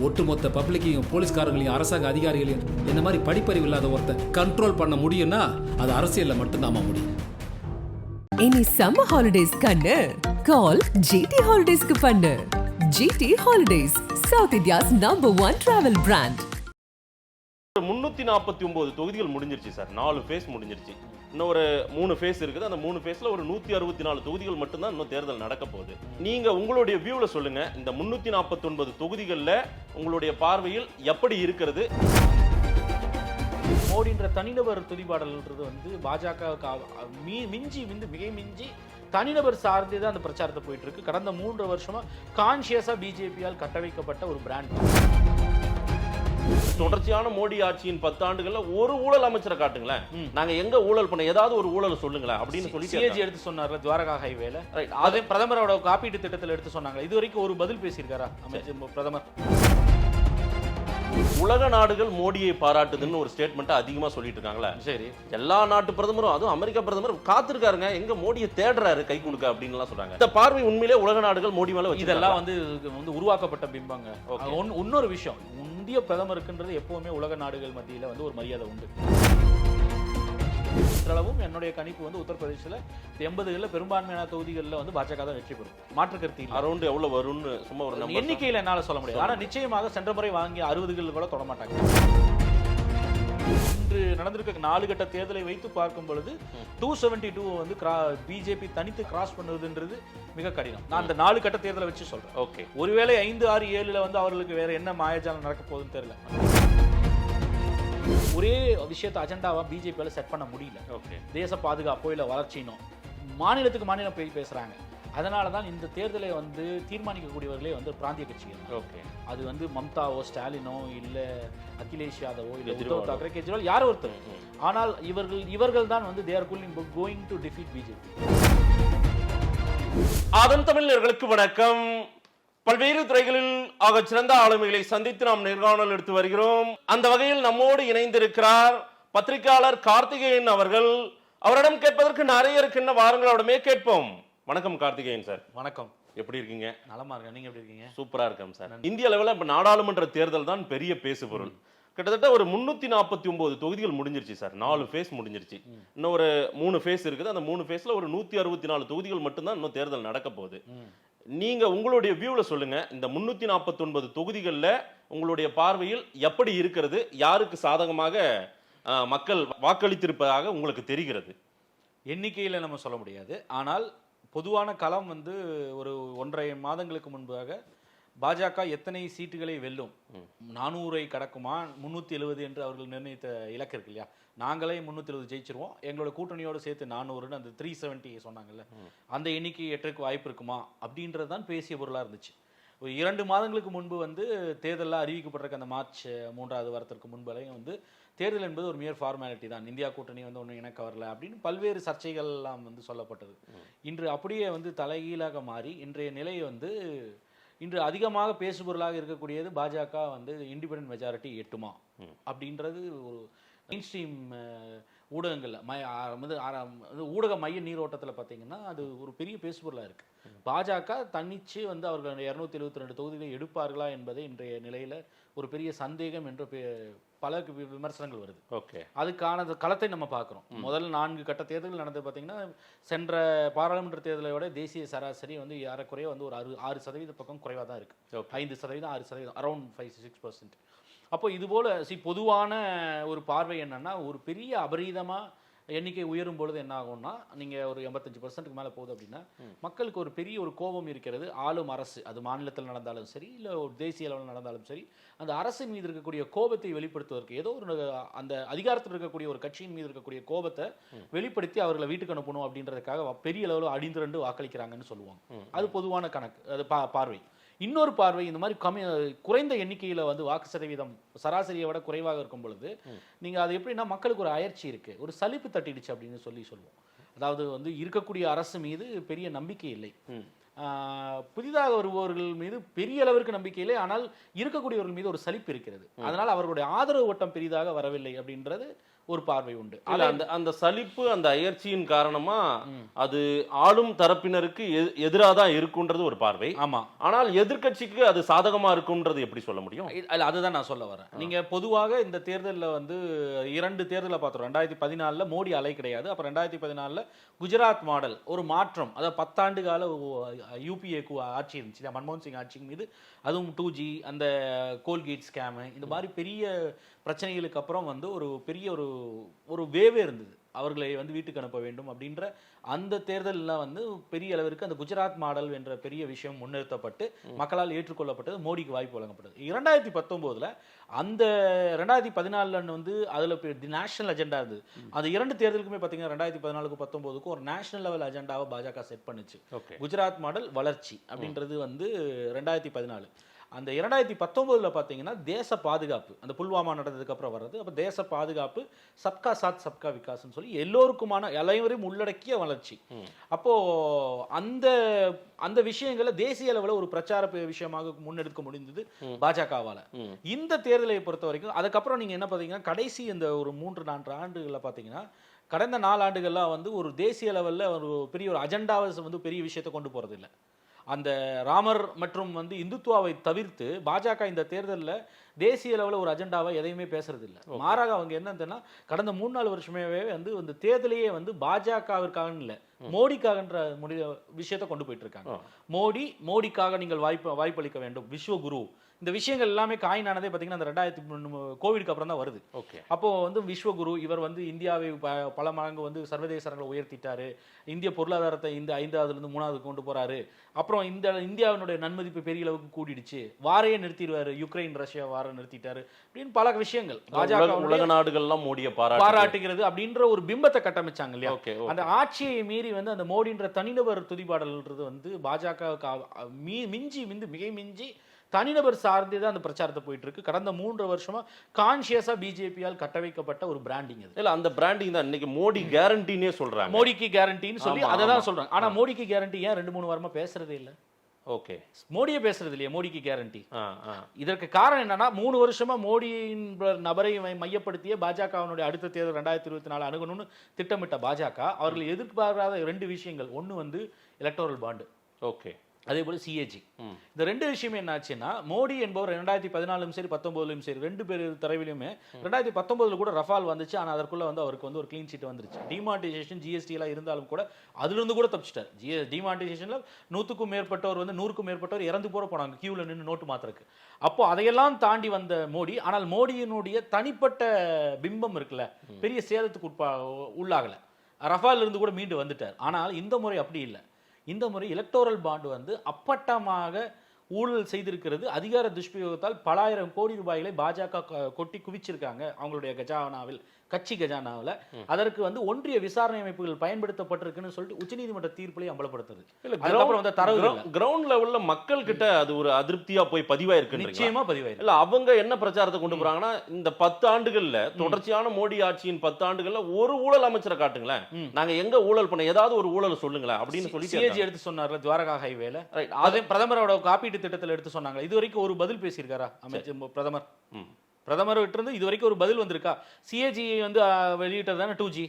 ஒட்டுமொத்த பப்ளிக்கையும் போலீஸ்காரங்களையும் அரசாங்க அதிகாரிகளையும் இந்த மாதிரி படிப்பறிவு இல்லாத ஒருத்தர் கண்ட்ரோல் பண்ண முடியும்னா அது அரசியல்ல மட்டும்தான் முடியும். இனி சம்மர் ஹாலிடேஸ் கண்ணு கால் GT ஹாலிடேஸ்க்கு பண்ணு. GT holidays, south India's #1 travel brand. 349 தொகுதிகள் முடிஞ்சிருச்சு சார். 4 ஃபேஸ் முடிஞ்சிருச்சு. இன்னும் ஒரு 3 ஃபேஸ் இருக்குது. அந்த 3 ஃபேஸ்ல ஒரு 164 தொகுதிகள் மட்டும்தான் இன்னும் தேர்தல் நடக்க போகுது. நீங்க உங்களுடைய வியூல சொல்லுங்க, இந்த 349 தொகுதிகளில் உங்களுடைய பார்வையில் எப்படி இருக்கிறது? மோடின்ற தனிநபர் துதிபாடல்ன்றது வந்து பாஜக மிக மிஞ்சி தனிநபர் சார்ந்தே தான் அந்த பிரச்சாரத்தை போயிட்டு இருக்கு. கடந்த 3 வருஷமா கான்சியஸா பிஜேபியால் கட்டமைக்கப்பட்ட ஒரு பிராண்ட். தொடர்ச்சியான மோடி ஆட்சியின் 10 ஆண்டுகள்ல ஒரு ஊழல் அமைச்சரை காட்டுங்களேன். நாங்க எங்க ஊழல் பண்ண, ஏதாவது ஒரு ஊழல் சொல்லுங்களேன் அப்படின்னு சொல்லி சிஏஜி எடுத்து சொன்னார்ல துவாரகா ஹைவேல. அதே பிரதமரோட காப்பீட்டு திட்டத்தில் எடுத்து சொன்னாங்க. இது வரைக்கும் ஒரு பதில் பேசியிருக்காரா அமைச்சர் பிரதமர்? உலக நாடுகள் மோடியை பாராட்டுதுன்னு ஒரு ஸ்டேட்மெண்ட் அதிகமா சொல்லிட்டு இருக்காங்களே. சரி, எல்லா நாட்டு பிரதமரும், அதுவும் அமெரிக்கா பிரதமர் காத்திருக்காருங்க, எங்க மோடியை தேடுறாரு கை கொடுக்க அப்படின்னு எல்லாம் சொல்றாங்க. இந்த பார்வை உண்மையிலே உலக நாடுகள் மோடி மேல இதெல்லாம் வந்து உருவாக்கப்பட்ட பிம்பங்க. இன்னொரு விஷயம், இந்திய பிரதமருக்குன்றது எப்பவுமே உலக நாடுகள் மத்தியில வந்து ஒரு மரியாதை உண்டு. அளவும் என்னுடைய கணிப்பு வந்து உத்தரப்பிரதேசல 80களில் பெரும்பான்மையான தொகுதிகளில் வந்து பாஜக தான் வெற்றி பெறும். மாற்று கருத்து அரௌண்ட் எவ்வளவு வரும்னு சும்மா ஒரு எண்ணிக்கையில் என்னால சொல்ல முடியாது. ஆனா நிச்சயமாக சென்ற முறை வாங்கி 60கள் கூட தொட மாட்டாங்க. இன்று நடந்திருக்க 4 கட்ட தேர்தலை வைத்து பார்க்கும் பொழுது 272 வந்து பிஜேபி தனித்து கிராஸ் பண்ணுவதுன்றது மிக கடினம். நான் அந்த 4 கட்ட தேர்தலை வச்சு சொல்றேன். ஓகே, ஒருவேளை 5, 6, 7ல வந்து அவர்களுக்கு வேற என்ன மாயஜாலம் நடக்க போகுதுன்னு தெரியல. ஒரே விஷயத்தை அஜெண்டாவா பிஜேபியால செட் பண்ண முடியல. ஓகே, தேச பாதுகாப்போ இல்லை வளர்ச்சினோ மாநிலத்துக்கு மாநிலம் போய் பேசுறாங்க. அதனால தான் இந்த தேர்தலை வந்து தீர்மானிக்கக்கூடியவர்களே வந்து பிராந்திய கட்சிகள். ஓகே, அது வந்து மம்தாவோ ஸ்டாலினோ இல்ல அகிலேஷ் யாதவோ இல்ல உத்தவ் தாக்கரே கெஜ்ரிவால் யாரோ ஒருத்தர். ஆனால் இவர்கள் தான் வந்து they are going to defeat BJP. Aadhan தமிழர்களுக்கு வணக்கம். பல்வேறு துறைகளில் ஆக சிறந்த ஆளுமைகளை சந்தித்து நாம் நேர்காணல் எடுத்து வருகிறோம். அந்த வகையில் நம்மோடு இணைந்திருக்கிறார் பத்திரிகையாளர் கார்த்திகேயன் அவர்கள். அவரிடம் கேட்பதற்கு நிறைய இருக்கின்ற வாரங்களோடமே கேட்போம். வணக்கம் கார்த்திகேயன் சார். வணக்கம், எப்படி இருக்கீங்க? நலமா இருக்கேன், நீங்க எப்படி இருக்கீங்க? சூப்பரா இருக்கேன் சார். இந்திய அளவில் இப்ப நாடாளுமன்ற தேர்தல் தான் பெரிய பேசு பொருள். கிட்டத்தட்ட ஒரு 349 தொகுதிகள் முடிஞ்சிருச்சு சார். 4 ஃபேஸ் முடிஞ்சிருச்சு. இன்னும் ஒரு 3 ஃபேஸ் இருக்குது. அந்த 3 ஃபேஸ்ல ஒரு 164 தொகுதிகள் மட்டும்தான் இன்னும் தேர்தல் நடக்க போகுது. நீங்க உங்களுடைய வியூல சொல்லுங்க, இந்த 349 தொகுதிகளில் உங்களுடைய பார்வையில் எப்படி இருக்கிறது? யாருக்கு சாதகமாக மக்கள் வாக்களித்திருப்பதாக உங்களுக்கு தெரிகிறது? எண்ணிக்கையில நம்ம சொல்ல முடியாது. ஆனால் பொதுவான களம் வந்து ஒரு 1.5 மாதங்களுக்கு முன்பாக பாஜக எத்தனை சீட்டுகளை வெல்லும், 400ஐ கடக்குமா, 370 என்று அவர்கள் நிர்ணயித்த இலக்கு இருக்கு இல்லையா? நாங்களே 370 ஜெயிச்சிருவோம், எங்களோட கூட்டணியோடு சேர்த்து 400ன்னு அந்த 370 சொன்னாங்கல்ல, அந்த எண்ணிக்கை எட்டருக்கு வாய்ப்பு இருக்குமா அப்படின்றது தான் பேசிய பொருளாக இருந்துச்சு. ஒரு 2 மாதங்களுக்கு முன்பு வந்து தேர்தலில் அறிவிக்கப்பட்டிருக்க அந்த மார்ச் 3வது வாரத்திற்கு முன்புலையும் வந்து தேர்தல் என்பது ஒரு மியர் ஃபார்மாலிட்டி தான், இந்தியா கூட்டணி வந்து ஒன்றும் இணக்க வரல அப்படின்னு பல்வேறு சர்ச்சைகள்லாம் வந்து சொல்லப்பட்டது. இன்று அப்படியே வந்து தலைகீழாக மாறி இன்றைய நிலை வந்து இன்று அதிகமாக பேசுபொருளாக இருக்கக்கூடியது பாஜக வந்து இண்டிபெண்டன்ட் மெஜாரிட்டி எட்டுமா அப்படின்றது ஒரு மெயின் ஸ்ட்ரீம் ஊடகங்களில் ஊடக மைய நீரோட்டத்தில் பார்த்தீங்கன்னா அது ஒரு பெரிய பேசுபொருளாக இருக்குது. பாஜக தன்னிச்சு வந்து அவர்கள் 272 தொகுதிகளை எடுப்பார்களா என்பதை இன்றைய நிலையில் ஒரு பெரிய சந்தேகம் என்ற பல விமர்சனங்கள் வருது. ஓகே, அதுக்கான களத்தை நம்ம பார்க்குறோம். முதல் 4 கட்ட தேர்தல் நடந்தது பார்த்தீங்கன்னா சென்ற பாராளுமன்ற தேர்தலை விட தேசிய சராசரி வந்து ஏறக்குறைய வந்து ஒரு 6% பக்கம் குறைவாக தான் இருக்குது. 5%, 6%, அரௌண்ட் 5-6%. அப்போ இதுபோல் பொதுவான ஒரு பார்வை என்னன்னா, ஒரு பெரிய அபரீதமாக எண்ணிக்கை உயரும் பொழுது என்ன ஆகும்னா, நீங்கள் ஒரு 85%க்கு மேலே போகுது அப்படின்னா மக்களுக்கு ஒரு பெரிய ஒரு கோபம் இருக்கிறது. ஆளும் அரசு, அது மாநிலத்தில் நடந்தாலும் சரி இல்லை ஒரு தேசிய அளவில் நடந்தாலும் சரி, அந்த அரசு மீது இருக்கக்கூடிய கோபத்தை வெளிப்படுத்துவதற்கு ஏதோ ஒரு அந்த அதிகாரத்தில் இருக்கக்கூடிய ஒரு கட்சியின் மீது இருக்கக்கூடிய கோபத்தை வெளிப்படுத்தி அவர்களை வீட்டுக்கு அனுப்பணும் அப்படின்றதுக்காக பெரிய அளவில் அடிந்திரண்டு வாக்களிக்கிறாங்கன்னு சொல்லுவாங்க. அது பொதுவான கணக்கு, அது பார்வை. இன்னொரு பார்வை, இந்த மாதிரி குறைந்த எண்ணிக்கையில் வந்து வாக்கு சதவீதம் சராசரியை விட குறைவாக இருக்கும் பொழுது நீங்கள் அது எப்படின்னா மக்களுக்கு ஒரு அயற்சி இருக்குது, ஒரு சலிப்பு தட்டிடுச்சு அப்படின்னு சொல்லுவோம். அதாவது வந்து இருக்கக்கூடிய அரசு மீது பெரிய நம்பிக்கை இல்லை, புதிதாக வருபவர்கள் மீது பெரிய அளவிற்கு நம்பிக்கை இல்லை, ஆனால் இருக்கக்கூடியவர்கள் மீது ஒரு சலிப்பு இருக்கிறது. அதனால் அவர்களுடைய ஆதரவு ஓட்டம் பெரிதாக வரவில்லை அப்படின்றது ஒரு பார்வை உண்டு. இல்ல, அந்த சலிப்பு, அந்த அயற்சியின் காரணமா அது ஆளும் தரப்பினருக்கு எதிராக தான் இருக்குன்றது ஒரு பார்வை. ஆமா. ஆனால் எதிர்க்கட்சிக்கு அது சாதகமா இருக்கும்ன்றது எப்படி சொல்ல முடியும்? இல்ல, அதுதான் நான் சொல்ல வரேன். நீங்க பொதுவாக இந்த தேர்தலில் வந்து 2 தேர்தலை பார்த்தோம். 2014 மோடி அலை கிடையாது. அப்புறம் 2014 குஜராத் மாடல் ஒரு மாற்றம், அதாவது 10 ஆண்டு கால யூபிஏ ஆட்சி இருந்துச்சு, மன்மோகன் சிங் ஆட்சி மீது. அதுவும் 2G, அந்த கோல்கேட் ஸ்கேம், இந்த மாதிரி பெரிய பிரச்சனைகளுக்கு அப்புறம் வந்து ஒரு பெரிய ஒரு வேவே இருந்தது. அவர்களை வந்து வீட்டுக்கு அனுப்ப வேண்டும் அப்படின்ற அந்த தேர்தலில் வந்து பெரிய அளவிற்கு அந்த குஜராத் மாடல் என்ற பெரிய விஷயம் முன்னிறுத்தப்பட்டு மக்களால் ஏற்றுக்கொள்ளப்பட்டது. மோடிக்கு வாய்ப்பு வழங்கப்பட்டது. 2019 அந்த 2014 வந்து அதில் நேஷனல் அஜெண்டா இருந்தது. அந்த 2 தேர்தலுக்குமே பார்த்தீங்கன்னா 2014க்கும் 19க்கும் ஒரு நேஷனல் லெவல் அஜெண்டாவை பாஜக செட் பண்ணுச்சு. குஜராத் மாடல் வளர்ச்சி அப்படின்றது வந்து 2014. அந்த 2019 பார்த்தீங்கன்னா தேச பாதுகாப்பு, அந்த புல்வாமா நடந்ததுக்கு அப்புறம் வர்றது. அப்போ தேச பாதுகாப்பு, சப்கா சாத் சப்கா விகாஸ்னு சொல்லி எல்லோருக்குமான அனைவரையும் உள்ளடக்கிய வளர்ச்சி. அப்போ அந்த விஷயங்களை தேசிய அளவில் ஒரு பிரச்சார விஷயமாக முன்னெடுக்க முடிந்தது பாஜகவால. இந்த தேர்தலை பொறுத்த வரைக்கும் அதுக்கப்புறம் நீங்க என்ன பார்த்தீங்கன்னா கடைசி இந்த ஒரு 3-4 ஆண்டுகளில் பார்த்தீங்கன்னா கடந்த 4 ஆண்டுகள்லாம் வந்து ஒரு தேசிய லெவலில் ஒரு பெரிய ஒரு அஜெண்டாவை வந்து பெரிய விஷயத்தை கொண்டு போறது இல்லை. அந்த ராமர் மற்றும் வந்து இந்துத்துவாவை தவிர்த்து பாஜக இந்த தேர்தலில் தேசிய அளவில் ஒரு அஜெண்டாவை எதையுமே பேசுறது இல்லை. மாறாக அவங்க என்னன்னா கடந்த 3-4 வருஷமே வந்து இந்த தேர்தலையே வந்து பாஜகவிற்காக இல்லை, மோடிக்காகன்ற விஷயத்தை கொண்டு போயிட்டு இருக்காங்க. மோடிக்காக நீங்கள் வாய்ப்பளிக்க வேண்டும், விஸ்வகுரு, இந்த விஷயங்கள் எல்லாமே காயின் ஆனதே பார்த்தீங்கன்னா அந்த 2000 கோவிடுக்கு அப்புறம் தான் வருது. அப்போ வந்து விஸ்வகுரு இவர் வந்து இந்தியாவை பல மடங்கு வந்து சர்வதேச அரங்கில் உயர்த்திட்டாரு, இந்திய பொருளாதாரத்தை இந்த 5ஆவதுலேருந்து 3ஆவது கொண்டு போறாரு. அப்புறம் இந்தியாவினுடைய நன்மதிப்பு பெரிய அளவுக்கு கூடிடுச்சு, வாரையே நிறுத்திடுவாரு, யுக்ரைன் ரஷ்யா வாரம் நிறுத்திட்டாரு அப்படின்னு பல விஷயங்கள் பாஜக உலக நாடுகள்லாம் மோடியை பாராட்டுகிறது அப்படின்ற ஒரு பிம்பத்தை கட்டமைச்சாங்க இல்லையா. அந்த ஆட்சியை மீறி வந்து அந்த மோடின்ற தனிநபர் துதிப்பாடல்ன்றது வந்து பாஜக மிக மிஞ்சி தனிநபர் சார்ந்தே தான் அந்த பிரச்சாரத்தை போயிட்டு இருக்கு. கடந்த 3 வருஷமா கான்சியஸா பிஜேபியால் கட்டமைக்கப்பட்ட ஒரு பிராண்டிங் அது. இல்ல, அந்த பிராண்டிங் தான் இன்னைக்கு மோடி கேரண்டினே சொல்றாங்க. மோடிக்கு கேரண்டின்னு சொல்லி அதை தான் சொல்றாங்க. ஆனா மோடிக்கு கேரண்டி ஏன் 2-3 வாரமா பேசுறதே இல்லை? மோடியே பேசுறது இல்லையா மோடிக்கு கேரண்டி? இதற்கு காரணம் என்னன்னா 3 வருஷமா மோடியின் நபரை மையப்படுத்திய பாஜகவினுடைய அடுத்த தேர்தல் 2024 அணுகணும்னு திட்டமிட்ட பாஜக அவர்கள் எதிர்பாராத 2 விஷயங்கள். ஒன்னு வந்து எலக்டோரல் பாண்டு, அதே போல சிஏஜி. இந்த 2 விஷயமே என்ன ஆச்சுன்னா மோடி என்பவர் 2014 சரி 19 சரி 2 பேர் தரவிலுமே 2019 கூட ரஃபால் வந்துச்சு. ஆனால் அதற்குள்ள வந்து அவருக்கு வந்து ஒரு கிளீன் சீட் வந்துருச்சு. டிமானிட்டைசேஷன் ஜிஎஸ்டி எல்லாம் இருந்தாலும் கூட அதிலிருந்து கூட தப்பிச்சிட்டார். டிமானிட்டைசேஷன்ல 100க்கும் மேற்பட்டவர் வந்து 100க்கும் மேற்பட்டவர் இறந்து போனாங்க கியூவில் நின்று நோட்டு மாத்திரக்கு. அப்போ அதையெல்லாம் தாண்டி வந்த மோடி, ஆனால் மோடியினுடைய தனிப்பட்ட பிம்பம் இருக்குல்ல பெரிய சேதத்துக்கு உள்ளாகல. ரஃபால் இருந்து கூட மீண்டு வந்துட்டார். ஆனால் இந்த முறை அப்படி இல்லை. இந்த முறை எலக்டோரல் பாண்டு வந்து அப்பட்டமாக ஊழல் செய்திருக்கிறது. அதிகார துஷ்பிரயோகத்தால் பல ஆயிரம் கோடி ரூபாய்களை பாஜக கொட்டி குவிச்சிருக்காங்க அவங்களுடைய கஜானாவில், கட்சி கஜானாவில். அதற்கு வந்து ஒன்றிய விசாரணை அமைப்புகள் பயன்படுத்தப்பட்டிருக்குன்னு சொல்லிட்டு உச்சநீதிமன்ற தீர்ப்புலையும் அம்பலப்படுத்துது. அதுக்கப்புறம் வந்து தரவு கிரவுண்ட் லெவல்ல மக்கள் கிட்ட அது ஒரு அதிருப்தியா போய் பதிவாயிருக்கு. நிச்சயமா பதிவாயிருக்கு. இல்ல, அவங்க என்ன பிரச்சாரத்தை கொண்டு போறாங்கன்னா இந்த 10 ஆண்டுகள்ல தொடர்ச்சியான மோடி ஆட்சியின் 10 ஆண்டுகள்ல ஒரு ஊழல் அமைச்சரை காட்டுங்களேன், நாங்க எங்க ஊழல் பண்ண ஏதாவது ஒரு ஊழல் சொல்லுங்களேன் அப்படின்னு சொல்லி சிஏஜி எடுத்து சொன்னார்ல துவாரகா ஹைவேல. அதே பிரதமரோட காப்பீட்டு திட்டத்தில் எடுத்து சொன்னாங்க. இது வரைக்கும் ஒரு பதில் பேசியிருக்காரா அமைச்சர் பிரதமர் இருந்து இது வரைக்கும் ஒரு பதில் வந்திருக்கா? சிஏஜி வந்து வெளியிட்டது தானே 2G,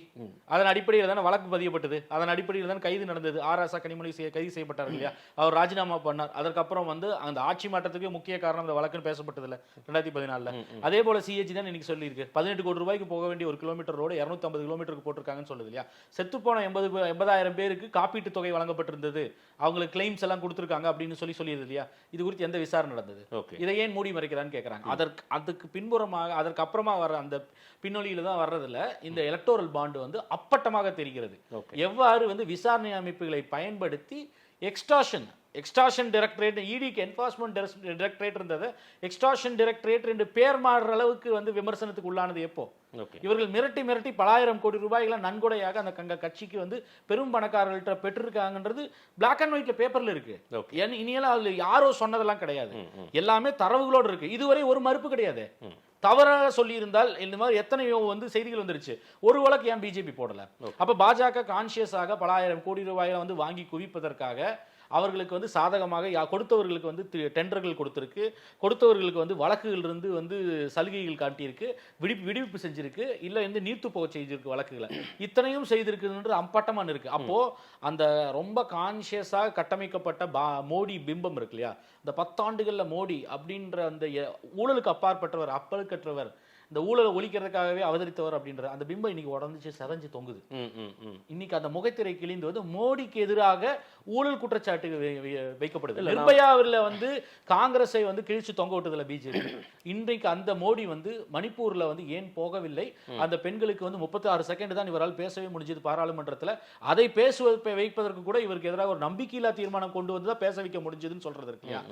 அதன் அடிப்படையில் தானே வழக்கு பதியப்பட்டது, அதன் அடிப்படையில் தானே கைது நடந்தது. ஆராசா கனிமொழி கைது செய்யப்பட்டார் இல்லையா, அவர் ராஜினாமா பண்ணார். அதற்கப்புறம் வந்து அந்த ஆட்சி மாற்றத்துக்கு முக்கிய காரணம் அந்த வழக்குன்னு பேசப்பட்டது இல்லை 2014. அதே போல சிஏஜி தான் இன்னைக்கு சொல்லியிருக்கு 18 கோடி ரூபாய்க்கு போக வேண்டிய 1 கிலோமீட்டர் ரோடு 250 கிலோமீட்டருக்கு போட்டிருக்காங்கன்னு சொல்லுது இல்லையா. செத்துப்போன 80,000 பேருக்கு காப்பீட்டு தொகை வழங்கப்பட்டிருந்தது, அவங்களுக்கு கிளைம்ஸ் எல்லாம் கொடுத்துருக்காங்க அப்படின்னு சொல்லியது இல்லையா. இது குறித்து எந்த விசாரணை நடந்தது? இதை ஏன் மூடி மறைக்கிறான்னு கேட்கறாங்க. அதுக்கு பின்புறமாக அதற்கு அப்புறமா வர அந்த பின்னொலியில தான் வர்றதுல இந்த எலக்டோரல் பாண்டு வந்து அப்பட்டமாக தெரிகிறது. எவ்வாறு வந்து விசாரணை அமைப்புகளை பயன்படுத்தி எக்ஸ்டார்ஷன் டைரக்டரேட், இடிக்கு என்ஃபோர்ஸ்மெண்ட் டைரக்டரேட் இருந்தது, எக்ஸ்டார்ஷன் டைரக்டரேட் என்று பேர் மாறுற அளவுக்கு வந்து விமர்சனத்துக்கு உள்ளானது எப்போ? இவர்கள் மிரட்டி பல ஆயிரம் கோடி ரூபாய்களை நன்கொடையாக அந்த கட்சிக்கு வந்து பெரும் பணக்காரர்கள்ட்ட பெற்றிருக்காங்கன்றது பிளாக் அண்ட் ஒயிட்ல பேப்பர்ல இருக்கு. இனியெல்லாம் அதுல யாரோ சொன்னதெல்லாம் கிடையாது, எல்லாமே தரவுகளோடு இருக்கு. இதுவரை ஒரு மறுப்பு கிடையாது. தவறாக சொல்லி இருந்தால் இந்த மாதிரி எத்தனையோ வந்து செய்திகள் வந்துருச்சு. ஒரு வழக்கு ஏன் பிஜேபி போடல? அப்ப பாஜக கான்சியஸாக பல ஆயிரம் கோடி ரூபாயை வந்து வாங்கி குவிப்பதற்காக அவர்களுக்கு வந்து சாதகமாக கொடுத்தவர்களுக்கு வந்து டெண்டர்கள் கொடுத்திருக்கு, கொடுத்தவர்களுக்கு வந்து வழக்குகள் இருந்து வந்து சலுகைகள் காட்டியிருக்கு, விடுவிப்பு செஞ்சிருக்கு, இல்ல வந்து நீர்த்து போக செய்திருக்கு வழக்குகளை. இத்தனையும் செய்திருக்குன்றது அம்பட்டமான இருக்கு. அப்போ அந்த ரொம்ப கான்சியஸாக கட்டமைக்கப்பட்ட மோடி பிம்பம் இருக்கு இல்லையா, இந்த 10 ஆண்டுகள்ல மோடி அப்படின்ற அந்த ஊழலுக்கு அப்பாற்பட்டவர், அப்பழுக்கற்றவர், இந்த ஊழலை ஒழிக்கிறதுக்காகவே அவதரித்தவர் அப்படின்ற அந்த பிம்பம் இன்னைக்கு உடஞ்சிச்சு செதஞ்சு தொங்குது. இன்னைக்கு அந்த முகத்திரை கிழிந்து வந்து மோடிக்கு எதிராக ஊழல் குற்றச்சாட்டு வைக்கப்படுது. நிர்பயாவில் வந்து காங்கிரஸை வந்து கிழிச்சு தொங்க விட்டதுல பிஜேபி. இன்றைக்கு அந்த மோடி வந்து மணிப்பூர்ல வந்து ஏன் போகவில்லை, அந்த பெண்களுக்கு வந்து 36 செகண்ட் தான் இவரால் பேசவே முடிஞ்சது பாராளுமன்றத்தில், அதை வைப்பதற்கு கூட இவருக்கு எதிராக ஒரு நம்பிக்கையில்லா தீர்மானம் கொண்டு வந்து தான் பேச வைக்க முடிஞ்சதுன்னு சொல்றது இருக்கு இல்லையா.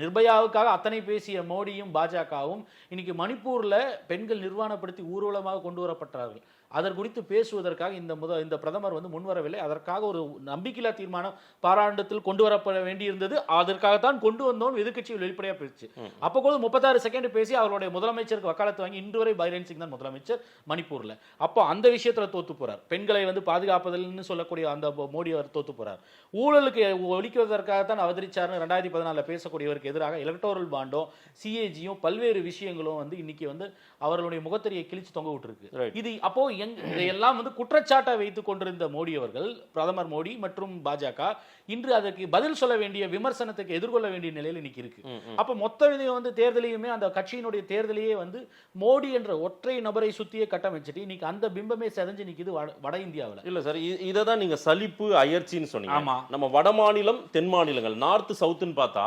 நிர்பயாவுக்காக அத்தனை பேசிய மோடியும் பாஜகவும் இன்னைக்கு மணிப்பூர்ல பெண்கள் நிர்வாணப்படுத்தி ஊர்வலமாக கொண்டு வரப்பட்டார்கள். அதன் குறித்து பேசுவதற்காக இந்த பிரதமர் வந்து முன்வரவில்லை. அதற்காக ஒரு நம்பிக்கையில்லா தீர்மானம் பாராளுமன்றத்தில் கொண்டு வரப்பட வேண்டியிருந்தது. அதற்காகத்தான் கொண்டு வந்தோம் எதிர்க்கட்சிகள் வெளிப்படையா பேச்சு. அப்போ கூட 36 செகண்ட் பேசி அவருடைய முதலமைச்சருக்கு வக்காலத்து வாங்கி இன்று வரை பைரன் சிங் தான் முதலமைச்சர் மணிப்பூர்ல. அப்போ அந்த விஷயத்துல தோத்து போறார். பெண்களை வந்து பாதுகாப்பதில்னு சொல்லக்கூடிய அந்த மோடி அவர் தோத்து போறார். ஊழலுக்கு ஒழிக்குவதற்காகத்தான் அவதரிச்சார்னு 2014 பேசக்கூடியவருக்கு எதிராக எலக்டோரல் பாண்டும் சிஏஜியும் பல்வேறு விஷயங்களும் வந்து இன்னைக்கு வந்து அவர்களுடைய முகத்திரையை கிழிச்சு தொங்க விட்டுருக்கு. இது அப்போ இதையெல்லாம் வந்து குற்றச்சாட்டை வைத்துக் கொண்டிருந்த மோடி அவர்கள், பிரதமர் மோடி மற்றும் பாஜக இன்று அதற்கு பதில் சொல்ல வேண்டிய, விமர்சனத்துக்கு எதிர்கொள்ள வேண்டிய நிலையில் இன்னைக்கு இருக்கு. அப்ப மொத்த விதையும் வந்து தேர்தலையுமே அந்த கட்சியினுடைய தேர்தலையே வந்து மோடி என்ற ஒற்றை நபரை சுத்தியே கட்டமைச்சிட்டு இன்னைக்கு அந்த பிம்பமே செதஞ்சு நிக்குது வட இந்தியாவில். இல்ல சார், இதை தான் நீங்க சலிப்பு அயற்சின்னு சொன்னீங்க. ஆமா, நம்ம வட மாநிலம் தென் மாநிலங்கள் நார்த் சவுத்னு பார்த்தா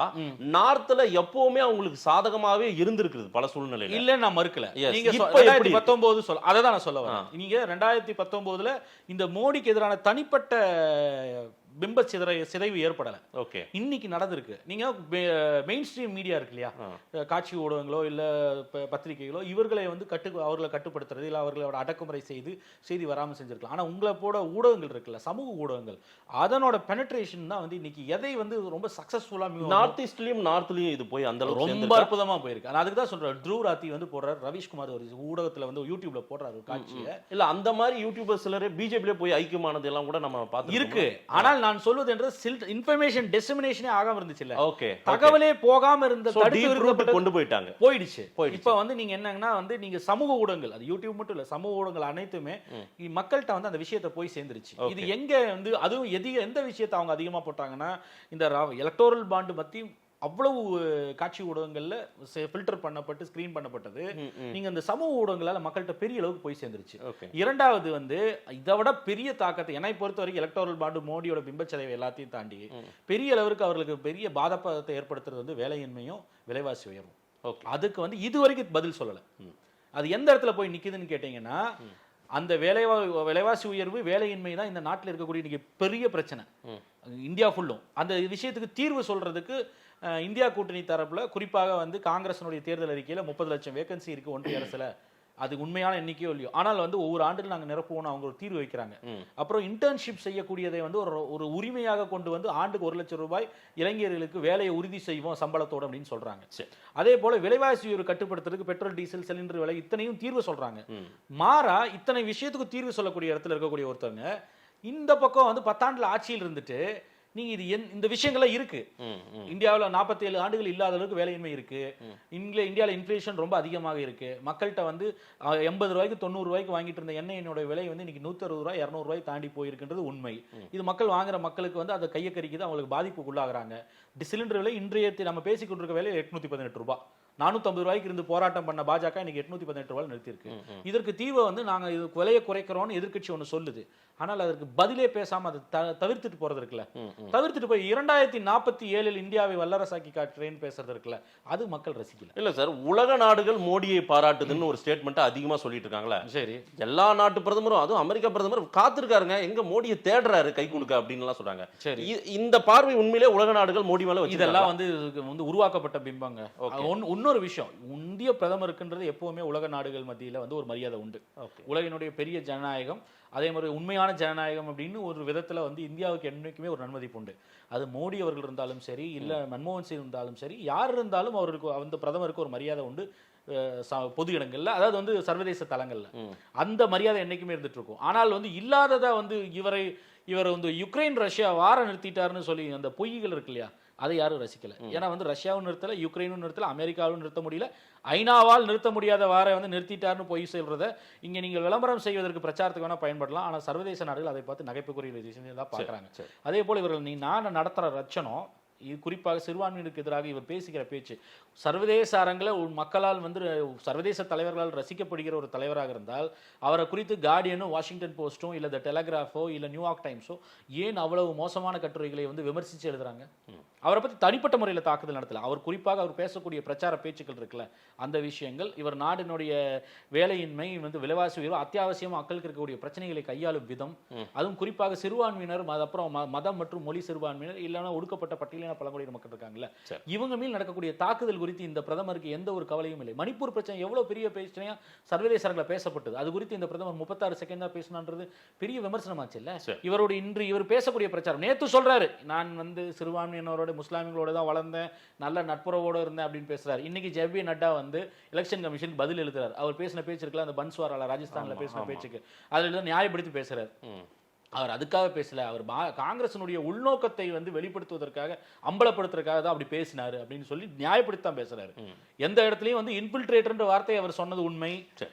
நார்த்ல எப்பவுமே அவங்களுக்கு சாதகமாவே இருந்திருக்குது பல சூழ்நிலையில. இல்ல நான் மறுக்கல. நீங்க 2019 சொல்ல அதை தான் நான் சொல்ல வரேன். நீங்க 2019 இந்த மோடிக்கு எதிரான தனிப்பட்ட பிம்ப சிதைவு ஏற்படல. ஓகே, இன்னைக்கு நடந்திருக்கு. நீங்க மெயின் ஸ்ட்ரீம் மீடியா இருக்கு இல்லையா, காட்சி ஊடகங்களோ இல்ல பத்திரிகைகளோ, இவர்களை வந்து அவர்களை கட்டுப்படுத்துறது இல்ல அவர்களோட அடக்குமுறை செய்து செய்தி வராமல் செஞ்சிருக்கலாம். ஆனா உங்களை போட ஊடகங்கள் இருக்குல்ல, சமூக ஊடகங்கள், அதனோட பெனட்ரேஷன் தான் வந்து இன்னைக்கு எதை வந்து ரொம்ப சக்சஸ்ஃபுல்லா நார்த் ஈஸ்ட்லயும் நார்த்லயும் இது போய் அந்த ரொம்ப அற்புதமா போயிருக்கு. அதுக்கு தான் சொல்றேன், த்ரூ ராத்தி வந்து போடுறாரு, ரவீஷ்குமார் ஒரு ஊடகத்துல வந்து யூடியூப்ல போடுறாரு காட்சியை. இல்ல அந்த மாதிரி யூடியூபர் சிலரே பிஜேபியில போய் ஐக்கியமானது எல்லாம் கூட நம்ம பார்த்து இருக்கு. ஆனால் நான் சொல்வது என்று இன்ஃபர்மேஷன் டிஸ்மினேஷனே ஆகாம இருந்துச்சு இல்ல, ஓகே, தகவலே போகாம இருந்த கொண்டு போயிட்டாங்க, போயிடுச்சு. இப்ப வந்து நீங்க என்னங்கன்னா வந்து நீங்க சமூக ஊடகங்கள், அது யூடியூப் மட்டும் இல்ல, சமூக ஊடகங்கள் அனைத்துமே மக்கள்கிட்ட வந்து அந்த விஷயத்தை போய் சேர்ந்துருச்சு. இது எங்க வந்து அதுவும் எந்த விஷயத்தை அவங்க அதிகமா போட்டாங்கன்னா, இந்த எலக்டோரல் பாண்டு பத்தி அவ்வளவு காட்சி ஊடகங்கள்ல ஃபில்டர் பண்ணப்பட்டு ஸ்கிரீன் பண்ணப்பட்டது. நீங்க அந்த சமூக ஊடகங்களால மக்கள்கிட்ட பெரிய அளவுக்கு போய் சேர்ந்துருச்சு. இரண்டாவது வந்து இதை விட பெரிய தாக்கத்தை என்னை பொறுத்த வரைக்கும் எலக்டோரல் பாண்டு மோடியோட பிம்பச்சதைவை எல்லாத்தையும் தாண்டி பெரிய அளவுக்கு அவர்களுக்கு பெரிய பாதகத்தை ஏற்படுத்துறது வந்து வேலையின்மையும் விலைவாசி உயர்வும். அதுக்கு வந்து இதுவரைக்கும் பதில் சொல்லல. அது எந்த இடத்துல போய் நிக்குதுன்னு கேட்டீங்கன்னா, அந்த விலைவாசி உயர்வு வேலையின்மை தான் இந்த நாட்டில் இருக்கக்கூடிய இன்னைக்கு பெரிய பிரச்சனை. இந்தியா ஃபுல்லும் அந்த விஷயத்துக்கு தீர்வு சொல்றதுக்கு இந்தியா கூட்டணி தரப்புல குறிப்பாக வந்து காங்கிரஸினுடைய தேர்தல் அறிக்கையில 30 லட்சம் வேகன்சி இருக்கு ஒன்றிய அரசுல. அது உண்மையான எண்ணிக்கையோ இல்லையோ, ஆனால் வந்து ஒவ்வொரு ஆண்டில் நாங்கள் நிரப்புவோம் அவங்க ஒரு தீர்வு வைக்கிறாங்க. அப்புறம் இன்டர்ன்ஷிப் செய்யக்கூடியதை வந்து ஒரு உரிமையாக கொண்டு வந்து ஆண்டுக்கு 1 லட்சம் ரூபாய் இளைஞர்களுக்கு வேலையை உறுதி செய்வோம் சம்பளத்தோடு அப்படின்னு சொல்றாங்க. அதே போல விலைவாசி உயர்வு கட்டுப்படுத்துறதுக்கு பெட்ரோல் டீசல் சிலிண்டர் விலை இத்தனையும் தீர்வு சொல்றாங்க. மாறா இத்தனை விஷயத்துக்கு தீர்வு சொல்லக்கூடிய இடத்துல இருக்கக்கூடிய ஒருத்தவங்க இந்த பக்கம் வந்து 10 ஆண்டுல ஆட்சியில் இருந்துட்டு நீங்க இது இந்த விஷயங்கள்லாம் இருக்கு. இந்தியாவில் 47 ஆண்டுகள் இல்லாத அளவுக்கு வேலையின்மை இருக்கு. இந்தியாவில் இன்ஃபிளேஷன் ரொம்ப அதிகமாக இருக்கு. மக்கள்கிட்ட வந்து 80 ரூபாய்க்கு 90 ரூபாய்க்கு வாங்கிட்டு இருந்த எண்ணெயினோட விலை வந்து இன்னைக்கு 160 ரூபாய் 200 ரூபாய் தாண்டி போயிருக்குன்றது உண்மை. இது மக்கள் வாங்குற மக்களுக்கு வந்து அதை கையை கறிக்குது, அவங்களுக்கு பாதிப்புக்கு உள்ளாகிறாங்க. சிலிண்டர் விலை இன்றைய நம்ம பேசிக்கொண்டிருக்க விலை 818 ரூபாய். 450 ரூபாய்க்கு இருந்து போராட்டம் பண்ண பாஜக இன்னைக்கு 818 ரூபாய் நிறுத்திருக்கு. இதற்கு தீர்வு வந்து நாங்க இது விலையை குறைக்கிறோம்னு எதிர்க்கட்சி ஒன்று சொல்லுது. ஆனால் அதற்கு பதிலே பேசாம அதை தவிர்த்துட்டு போறது இருக்குல்ல, தவிர்த்துட்டு போய் 2047 இந்தியாவை வல்லரசாக்கி காட்டுறேன்னு பேசுறது இருக்குல்ல, அது மக்கள் ரசிக்கல. இல்ல சார், உலக நாடுகள் மோடியை பாராட்டுதுன்னு ஒரு ஸ்டேட்மெண்ட் அதிகமா சொல்லிட்டு இருக்காங்களா? சரி, எல்லா நாட்டு பிரதமரும் அதுவும் அமெரிக்கா பிரதமர் காத்திருக்காருங்க, எங்க மோடியை தேடுறாரு கை கொடுக்க அப்படின்னு எல்லாம் சொல்றாங்க. சரி, இந்த பார்வை உண்மையிலே உலக நாடுகள் மோடி மேல இதெல்லாம் வந்து உருவாக்கப்பட்ட பிம்பங்க. இன்னொரு விஷயம், இந்திய பிரதமருக்குன்றது எப்பவுமே உலக நாடுகள் மத்தியில வந்து ஒரு மரியாதை உண்டு. உலகினுடைய பெரிய ஜனநாயகம், அதே மாதிரி உண்மையான ஜனநாயகம் அப்படின்னு ஒரு விதத்துல வந்து இந்தியாவுக்கு என்னைக்குமே ஒரு நன்மதிப்பு உண்டு. அது மோடி அவர்கள் இருந்தாலும் சரி, இல்ல மன்மோகன் சிங் இருந்தாலும் சரி, யார் இருந்தாலும் அவருக்கு அந்த பிரதமருக்கு ஒரு மரியாதை உண்டு பொது இடங்கள்ல, அதாவது வந்து சர்வதேச தளங்கள்ல அந்த மரியாதை என்னைக்குமே இருந்துட்டு இருக்கும். ஆனால் வந்து இல்லாததா வந்து இவர் வந்து யுக்ரைன் ரஷ்யா வார நிறுத்திட்டாருன்னு சொல்லி அந்த பொய்கள் இருக்கு இல்லையா, அதை யாரும் ரசிக்கல. ஏன்னா வந்து ரஷ்யாவும் நிறுத்தல, யுக்ரைனும் நிறுத்தல, அமெரிக்காவும் நிறுத்த முடியல, ஐநாவால் நிறுத்த முடியாத வாரை வந்து நிறுத்திட்டாருன்னு பொய் சொல்றத இங்க நீங்க விளம்பரம் செய்வதற்கு பிரச்சாரத்துக்கு வேணா பயன்படலாம். ஆனா சர்வதேச நாடுகள் அதை பார்த்து நகைப்புக்குரிய விஷயம் தான் பாக்குறாங்க. அதே போல இவர்கள் நான் நடத்துற ரச்சனம், இது குறிப்பாக சிறுபான்மையினருக்கு எதிராக இவர் பேசுகிற பேச்சு சர்வதேச அரங்கில் மக்களால் வந்து சர்வதேச தலைவர்களால் ரசிக்கப்படுகிற ஒரு தலைவராக இருந்தால் அவரை குறித்து கார்டியனும் வாஷிங்டன் போஸ்ட்டும் இல்லை த டெலகிராஃபோ இல்லை நியூயார்க் டைம்ஸோ ஏன் அவ்வளவு மோசமான கட்டுரைகளை வந்து விமர்சித்து எழுதுறாங்க? அவரை பற்றி தனிப்பட்ட முறையில் தாக்குதல் நடத்தல. அவர் குறிப்பாக அவர் பேசக்கூடிய பிரச்சார பேச்சுக்கள் இருக்குல்ல, அந்த விஷயங்கள், இவர் நாட்டினுடைய வேலையின்மை வந்து விலைவாசி உயர்வு, அத்தியாவசியமாக மக்களுக்கு இருக்கக்கூடிய பிரச்சனைகளை கையாளும் விதம், அதுவும் குறிப்பாக சிறுபான்மையினர், அப்புறம் மதம் மற்றும் மொழி சிறுபான்மையினர், இல்லைன்னா ஒடுக்கப்பட்ட பட்டியலின பழங்குடியின மக்கள் இருக்காங்கல்ல, இவங்க மேல் நடக்கக்கூடிய தாக்குதல் குறித்து இந்த பிரதமருக்கு எந்த ஒரு கவலையும் இல்லை. மணிப்பூர் பிரச்சனை எவ்வளவு பெரிய பிரச்சனையா சர்வதேச அரங்கில் பேசப்பட்டது, அது குறித்து இந்த பிரதமர் 36 செகண்ட் தான் பேசினான்றது பெரிய விமர்சனமாச்சு இல்ல. இவரோட இன்று இவர் பேசக்கூடிய பிரச்சாரம், நேத்து சொல்றாரு நான் வந்து சிறுபான்மையினரோட முஸ்லாமிகளோட தான் வளர்ந்தேன், நல்ல நட்புறவோட இருந்தேன் அப்படின்னு பேசுறாரு. இன்னைக்கு ஜே.பி. நட்டா வந்து எலெக்ஷன் கமிஷனுக்கு பதில் எழுதுறாரு. அவர் பேசின பேச்சு இருக்குல்ல, அந்த பன்ஸ்வாரால ராஜஸ்தான்ல பேசின பேச்சுக்கு அதுல நியாயப்படுத்தி பேசுறாரு. அவர் அதுக்காக பேசல, அவர் காங்கிரசினுடைய உள்நோக்கத்தை வந்து வெளிப்படுத்துவதற்காக அம்பலப்படுத்துறதுக்காக தான் அப்படி பேசினாரு அப்படின்னு சொல்லி நியாயப்படுத்தி பேசுறாரு. எந்த இடத்துலயும் வந்து இன்ஃபில்ட்ரேட்டர்ன்ற வார்த்தையை அவர் சொன்னது உண்மை.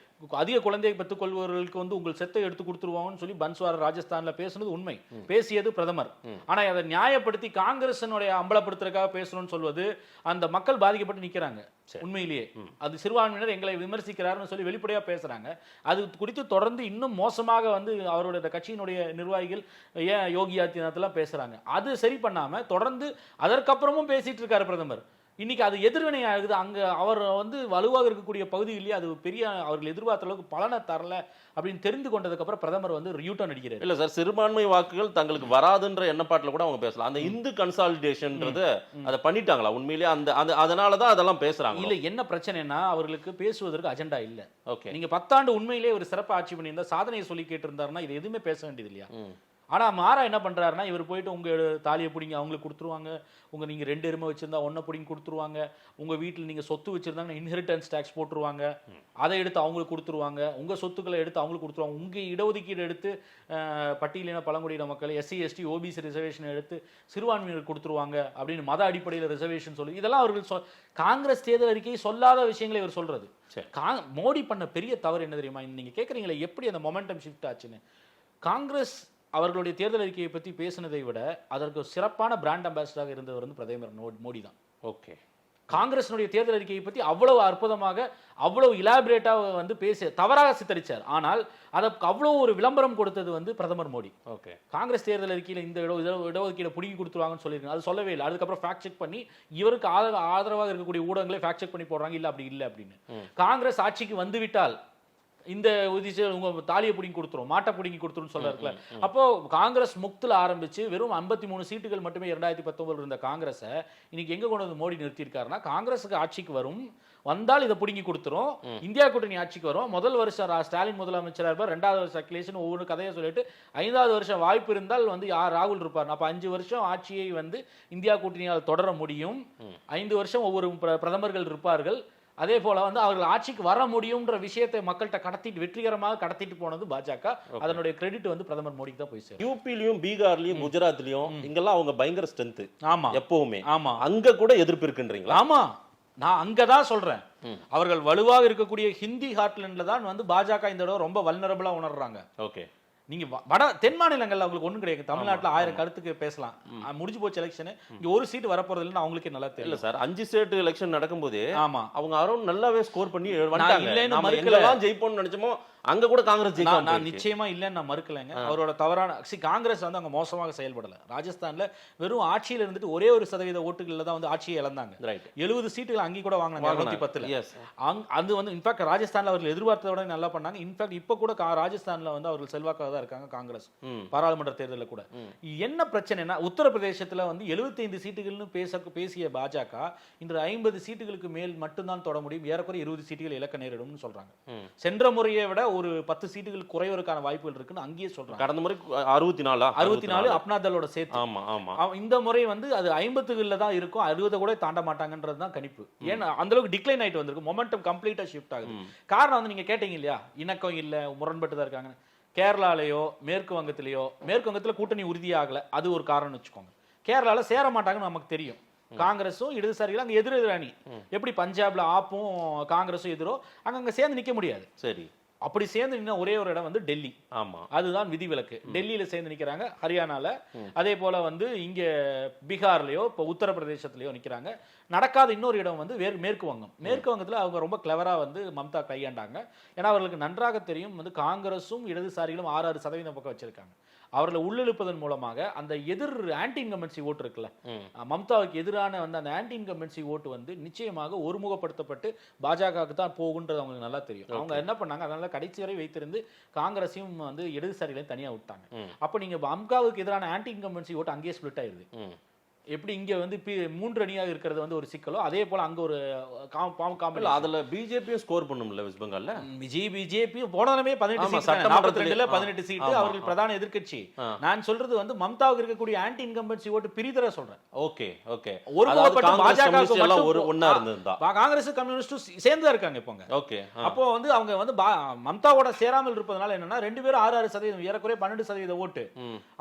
அதிக குழந்தையை பெற்றுக் கொள்பவர்களுக்கு வந்து உங்கள் செத்தை எடுத்து கொடுத்துருவாங்கன்னு சொல்லி பன்ஸ்வாரா ராஜஸ்தான்ல பேசுனது உண்மை, பேசியது பிரதமர். ஆனா அதை நியாயப்படுத்தி காங்கிரசினுடைய அம்பலப்படுத்துறதுக்காக பேசணும்னு சொல்வது அந்த மக்கள் பாதிக்கப்பட்டு நிக்கிறாங்க. உண்மையிலேயே அது சிறுபான்மையினர் எங்களை விமர்சிக்கிறாருன்னு சொல்லி வெளிப்படையா பேசுறாங்க. அது குறித்து தொடர்ந்து இன்னும் மோசமாக வந்து அவருடைய கட்சியினுடைய நிர்வாகிகள் ஏன் யோகி ஆதித்யநாத் பேசுறாங்க. அது சரி பண்ணாம தொடர்ந்து அதற்கப்புறமும் பேசிட்டு இருக்காரு பிரதமர். இன்னைக்கு அது எதிர்வினை ஆகுது. அங்க அவர் வந்து வலுவாக இருக்கக்கூடிய பகுதியிலேயே அது பெரிய அவர்கள் எதிர்பார்த்த அளவுக்கு பலனை தரல அப்படின்னு தெரிந்து கொண்டதுக்கு அப்புறம் பிரதமர் வந்து ரியூட்டர்ன் அடிக்கிறார். இல்ல சார், சிறுபான்மை வாக்குகள் தங்களுக்கு வராதுன்ற எண்ணப்பாட்டில் கூட அவங்க பேசலாம். அந்த இந்து கன்சாலிடேஷன்ன்றது அதை பண்ணிட்டாங்களா உண்மையிலேயே? அந்த அதனாலதான் அதெல்லாம் பேசுறாங்க. இல்ல என்ன பிரச்சனைனா அவர்களுக்கு பேசுவதற்கு அஜெண்டா இல்ல. ஓகே, நீங்க 10 ஆண்டு உண்மையிலேயே ஒரு சிறப்பு ஆட்சி பண்ணியிருந்தா சாதனையை சொல்லி கேட்டு இருந்தாருன்னா இது எதுவுமே பேச வேண்டியது இல்லையா? ஆனா மாறா என்ன பண்றாருன்னா இவர் போயிட்டு உங்க தாலியை பிடிங்க அவங்களுக்கு கொடுத்துருவாங்க, உங்க நீங்க 2 எருமை வச்சிருந்தா 1 பிடிங்க கொடுத்துருவாங்க, உங்க வீட்டில் நீங்க சொத்து வச்சிருந்தாங்க இன்ஹெரிட்டன்ஸ் டாக்ஸ் போட்டுருவாங்க, அதை எடுத்து அவங்களுக்கு கொடுத்துருவாங்க, உங்க சொத்துக்களை எடுத்து அவங்களுக்கு கொடுத்துருவாங்க, உங்க இடஒதுக்கீடு எடுத்து பட்டியலின பழங்குடியின மக்கள் SC ST OBC ரிசர்வேஷன் எடுத்து சிறுபான்மையினர் கொடுத்துருவாங்க அப்படின்னு மத அடிப்படையில் ரிசர்வேஷன் சொல்லி இதெல்லாம் அவர்கள் காங்கிரஸ் தேர்தல் அறிக்கையை சொல்லாத விஷயங்களை இவர் சொல்றது. மோடி பண்ண பெரிய தவறு என்ன தெரியுமா? நீங்க கேட்குறீங்களே எப்படி அந்த மொமெண்டம் ஷிஃப்ட் ஆச்சுன்னு. காங்கிரஸ் அவர்களுடைய தேர்தல் அறிக்கையை பற்றி பேசினதை விட அதற்கு சிறப்பான பிராண்ட் அம்பாசிடராக இருந்தவர் வந்து பிரதமர் மோடி தான். ஓகே, காங்கிரஸினுடைய தேர்தல் அறிக்கையை பற்றி அவ்வளவு அற்புதமாக அவ்வளவு இலாபரேட்டாக வந்து பேச தவறாக சித்தரிச்சார். ஆனால் அதற்கு அவ்வளவு ஒரு விளம்பரம் கொடுத்தது வந்து பிரதமர் மோடி. ஓகே, காங்கிரஸ் தேர்தல் அறிக்கையில் இந்த இடஒதுக்கீடு பிடிங்கி கொடுத்துருவாங்கன்னு சொல்லியிருக்காங்க, அது சொல்லவே இல்லை. அதுக்கப்புறம் ஃபேக்ட் செக் பண்ணி இவருக்கு ஆதரவாக இருக்கக்கூடிய ஊடகங்களே ஃபேக்ட் செக் பண்ணி போடுறாங்க இல்லை அப்படி இல்லை அப்படின்னு. காங்கிரஸ் ஆட்சிக்கு வந்துவிட்டால் இந்த உங்க தாலியை பிடிங்கி கொடுத்துரும், மாட்டை பிடிங்கி கொடுத்துரும் சொல்றாருல. அப்போ காங்கிரஸ் முக்துல ஆரம்பிச்சு வெறும் 53 சீட்டுகள் மட்டுமே 2019 இருந்த காங்கிரஸை இன்னைக்கு எங்க கொண்டு வந்து மோடி நிறுத்தி இருக்காருன்னா, காங்கிரஸுக்கு ஆட்சிக்கு வந்தால் இதை பிடுங்கி கொடுத்துரும், இந்தியா கூட்டணி ஆட்சிக்கு வரும், முதல் வருஷம் ஸ்டாலின் முதலமைச்சராக இருப்பார், 2வது வருஷம் அகிலேஷன் ஒவ்வொரு கதையை சொல்லிட்டு 5வது வருஷம் வாய்ப்பு இருந்தால் வந்து ராகுல் இருப்பார். அப்ப 5 வருஷம் ஆட்சியை வந்து இந்தியா கூட்டணியால் தொடர முடியும், 5 வருஷம் ஒவ்வொரு பிரதமர்கள் இருப்பார்கள், அதே போல வந்து அவர்கள் ஆட்சிக்கு வர முடியும்ன்ற விஷயத்தை மக்கள்கிட்ட கடத்திட்டு வெற்றிகரமாக கடத்திட்டு போனது பாஜக. அதனுடைய கிரெடிட் வந்து பிரதமர் மோடிக்கு தான் போய் சேரும். யூபிலையும் பீகார்லயும் குஜராத்லயும் இங்கெல்லாம் அவங்க பயங்கர ஸ்ட்ரென்த். ஆமா, எப்பவுமே. ஆமா, அங்க கூட எதிர்ப்பு இருக்குன்றீங்களா? ஆமா, நான் அங்கதான் சொல்றேன். அவர்கள் வலுவாக இருக்கக்கூடிய ஹிந்தி ஹார்ட்லேண்ட்ல தான் வந்து பாஜக இந்த தடவை ரொம்ப வல்னரபிளா உணர்றாங்க. ஓகே, நீங்க தென் மாநிலங்கள்ல அவங்களுக்கு ஒண்ணும் கிடையாது. தமிழ்நாட்டுல 1000 கருத்துக்கு பேசலாம், முடிஞ்சு போச்சு எலெக்ஷன், இங்க ஒரு சீட் வரப்போறது இல்லைன்னு அவங்களுக்கே நல்லா தெரியல சார். 5 ஸ்டேட் எலெக்ஷன் நடக்கும்போது ஆமா அவங்க அரௌண்ட் நல்லாவே ஸ்கோர் பண்ணி வந்துட்டாங்க. ஜெயிப்போம்னு நினைச்சோமோ அங்க கூட காங்கிரஸ் ஜெயிக்கும். நான் நிச்சயமா இல்லைன்னு நான் மறுக்கலைங்க. அவரோட தவறான காங்கிரஸ் வந்து அங்க மோசமாக செயல்படல. ராஜஸ்தான்ல வெறும் ஆட்சியில இருந்துட்டு ஒரே 1% ஓட்டுகள்ல தான் வந்து ஆட்சியை இழந்தாங்க. 70 சீட்டுகள் அங்கே கூட வாங்கினாங்க 210ல. அது வந்து இன்ஃபேக்ட் ராஜஸ்தான்ல அவர்கள் எதிர்பார்த்ததை விட நல்லா பண்ணாங்க. இன்ஃபேக்ட் இப்ப கூட ராஜஸ்தான்ல வந்து அவர்கள் செல்வாக்காக தான் இருக்காங்க காங்கிரஸ் பாராளுமன்ற தேர்தலில் கூட. என்ன பிரச்சனைனா உத்தரப்பிரதேசத்துல வந்து 75 சீட்டுகள்னு பேசிய பாஜக இன்று 50 சீட்டுகளுக்கு மேல் மட்டும்தான் தொட முடியும், ஏறக்குறைய 20 சீட்டுகள் இலக்க நேரிடும்னு சொல்றாங்க. சென்ற முறையை விட ஒரு 10 சீட்டுகள் குறைவதற்கான வாய்ப்புகள் இருக்குன்னு அங்கேயே சொல்றாங்க. கடந்த முறை 64 அப்னாதலோட சேர்த்து. ஆமா ஆமா, இந்த முறை வந்து அது 50களில தான் இருக்கும், 60 கூட தாண்ட மாட்டாங்கன்றது தான் கணிப்பு. ஏன்னா அந்த அளவுக்கு டிக்ளைன் ஆயிட்டு வந்திருக்கு, மொமெண்டம் கம்ப்ளீட்டா ஷிஃப்ட் ஆகுது. காரணம் வந்து நீங்க கேட்டீங்க இல்லையா, இணக்கம் இல்ல, முரண்பட்டு தான் இருக்காங்க. கேரளாலேயோ மேற்கு வங்கத்துல கூட்டணி உறுதியாகல, அது ஒரு காரணம் வச்சுக்கோங்க. கேரளால சேர மாட்டாங்கன்னு நமக்கு தெரியும். காங்கிரஸும் இடதுசாரிகளும் அங்க எதிர் அணி. எப்படி பஞ்சாப்ல ஆப்பும் காங்கிரஸும் எதிரோ அங்க சேர்ந்து நிக்க முடியாது. சரி, அப்படி சேர்ந்து நின்ன ஒரே ஒரு இடம் வந்து டெல்லி. ஆமா, அதுதான் விதிவிலக்கு. டெல்லியில சேர்ந்து நிக்கிறாங்க, ஹரியானால, அதே போல வந்து இங்க பீகார்லயோ இப்போ உத்தரப்பிரதேசத்திலயோ நிக்கிறாங்க. நடக்காத இன்னொரு இடம் வந்து மேற்கு வங்கம். மேற்கு வங்கத்துல அவங்க ரொம்ப கிளவரா வந்து மம்தா கையாண்டாங்க. ஏன்னா அவர்களுக்கு நன்றாக தெரியும் வந்து காங்கிரஸும் இடதுசாரிகளும் 6% பக்கம் வச்சிருக்காங்க. அவர்களை உள்ளிழுப்பதன் மூலமாக அந்த எதிர் ஆன்டி இன்கம்பன்சி ஓட்டு இருக்குல்ல, மம்தாவுக்கு எதிரான வந்து அந்த ஆன்டி இன்கம்பன்சி ஓட்டு வந்து நிச்சயமாக ஒருமுகப்படுத்தப்பட்டு பாஜகவுக்கு தான் போகுன்றது அவங்களுக்கு நல்லா தெரியும். அவங்க என்ன பண்ணாங்க, அதனால கடைசி வரை வைத்திருந்து காங்கிரஸையும் வந்து இடதுசாரிகளையும் தனியா விட்டாங்க. அப்ப நீங்க மம்தாவுக்கு எதிரான ஆன்டி இன்கம்பன்சி ஓட்டு அங்கேயே ஸ்பிளிட் ஆயிருது. எப்படி இங்க வந்து 3 அணியாக இருக்கிறது வந்து ஒரு சிக்கலோ, அதே போல அங்க ஒரு அதுல பிஜேபியும் ஸ்கோர் பண்ணும்ல வெஸ்ட் பெங்கால்ல. பிஜேபி போனதுமே 18 சீட்டு அவர்கள் பிரதான எதிர்க்கட்சி. நான் சொல்றது வந்து மம்தாவுக்கு இருக்கக்கூடிய ஆன்டி இன்கம்பன்சி ஓட்டு பிரிதர சொல்றேன். ஓகே ஓகே, ஒருமுகப்பட்டு பாஜக எல்லாம் ஒண்ணா இருந்ததா, காங்கிரஸ் கம்யூனிஸ்டும் சேர்ந்து இருக்காங்க இப்போ. ஓகே, அப்போ வந்து அவங்க வந்து மம்தாவோட சேராமல் இருப்பதனால என்னன்னா 2 பேரும் 6% ஏறக்குறைய 12% ஓட்டு.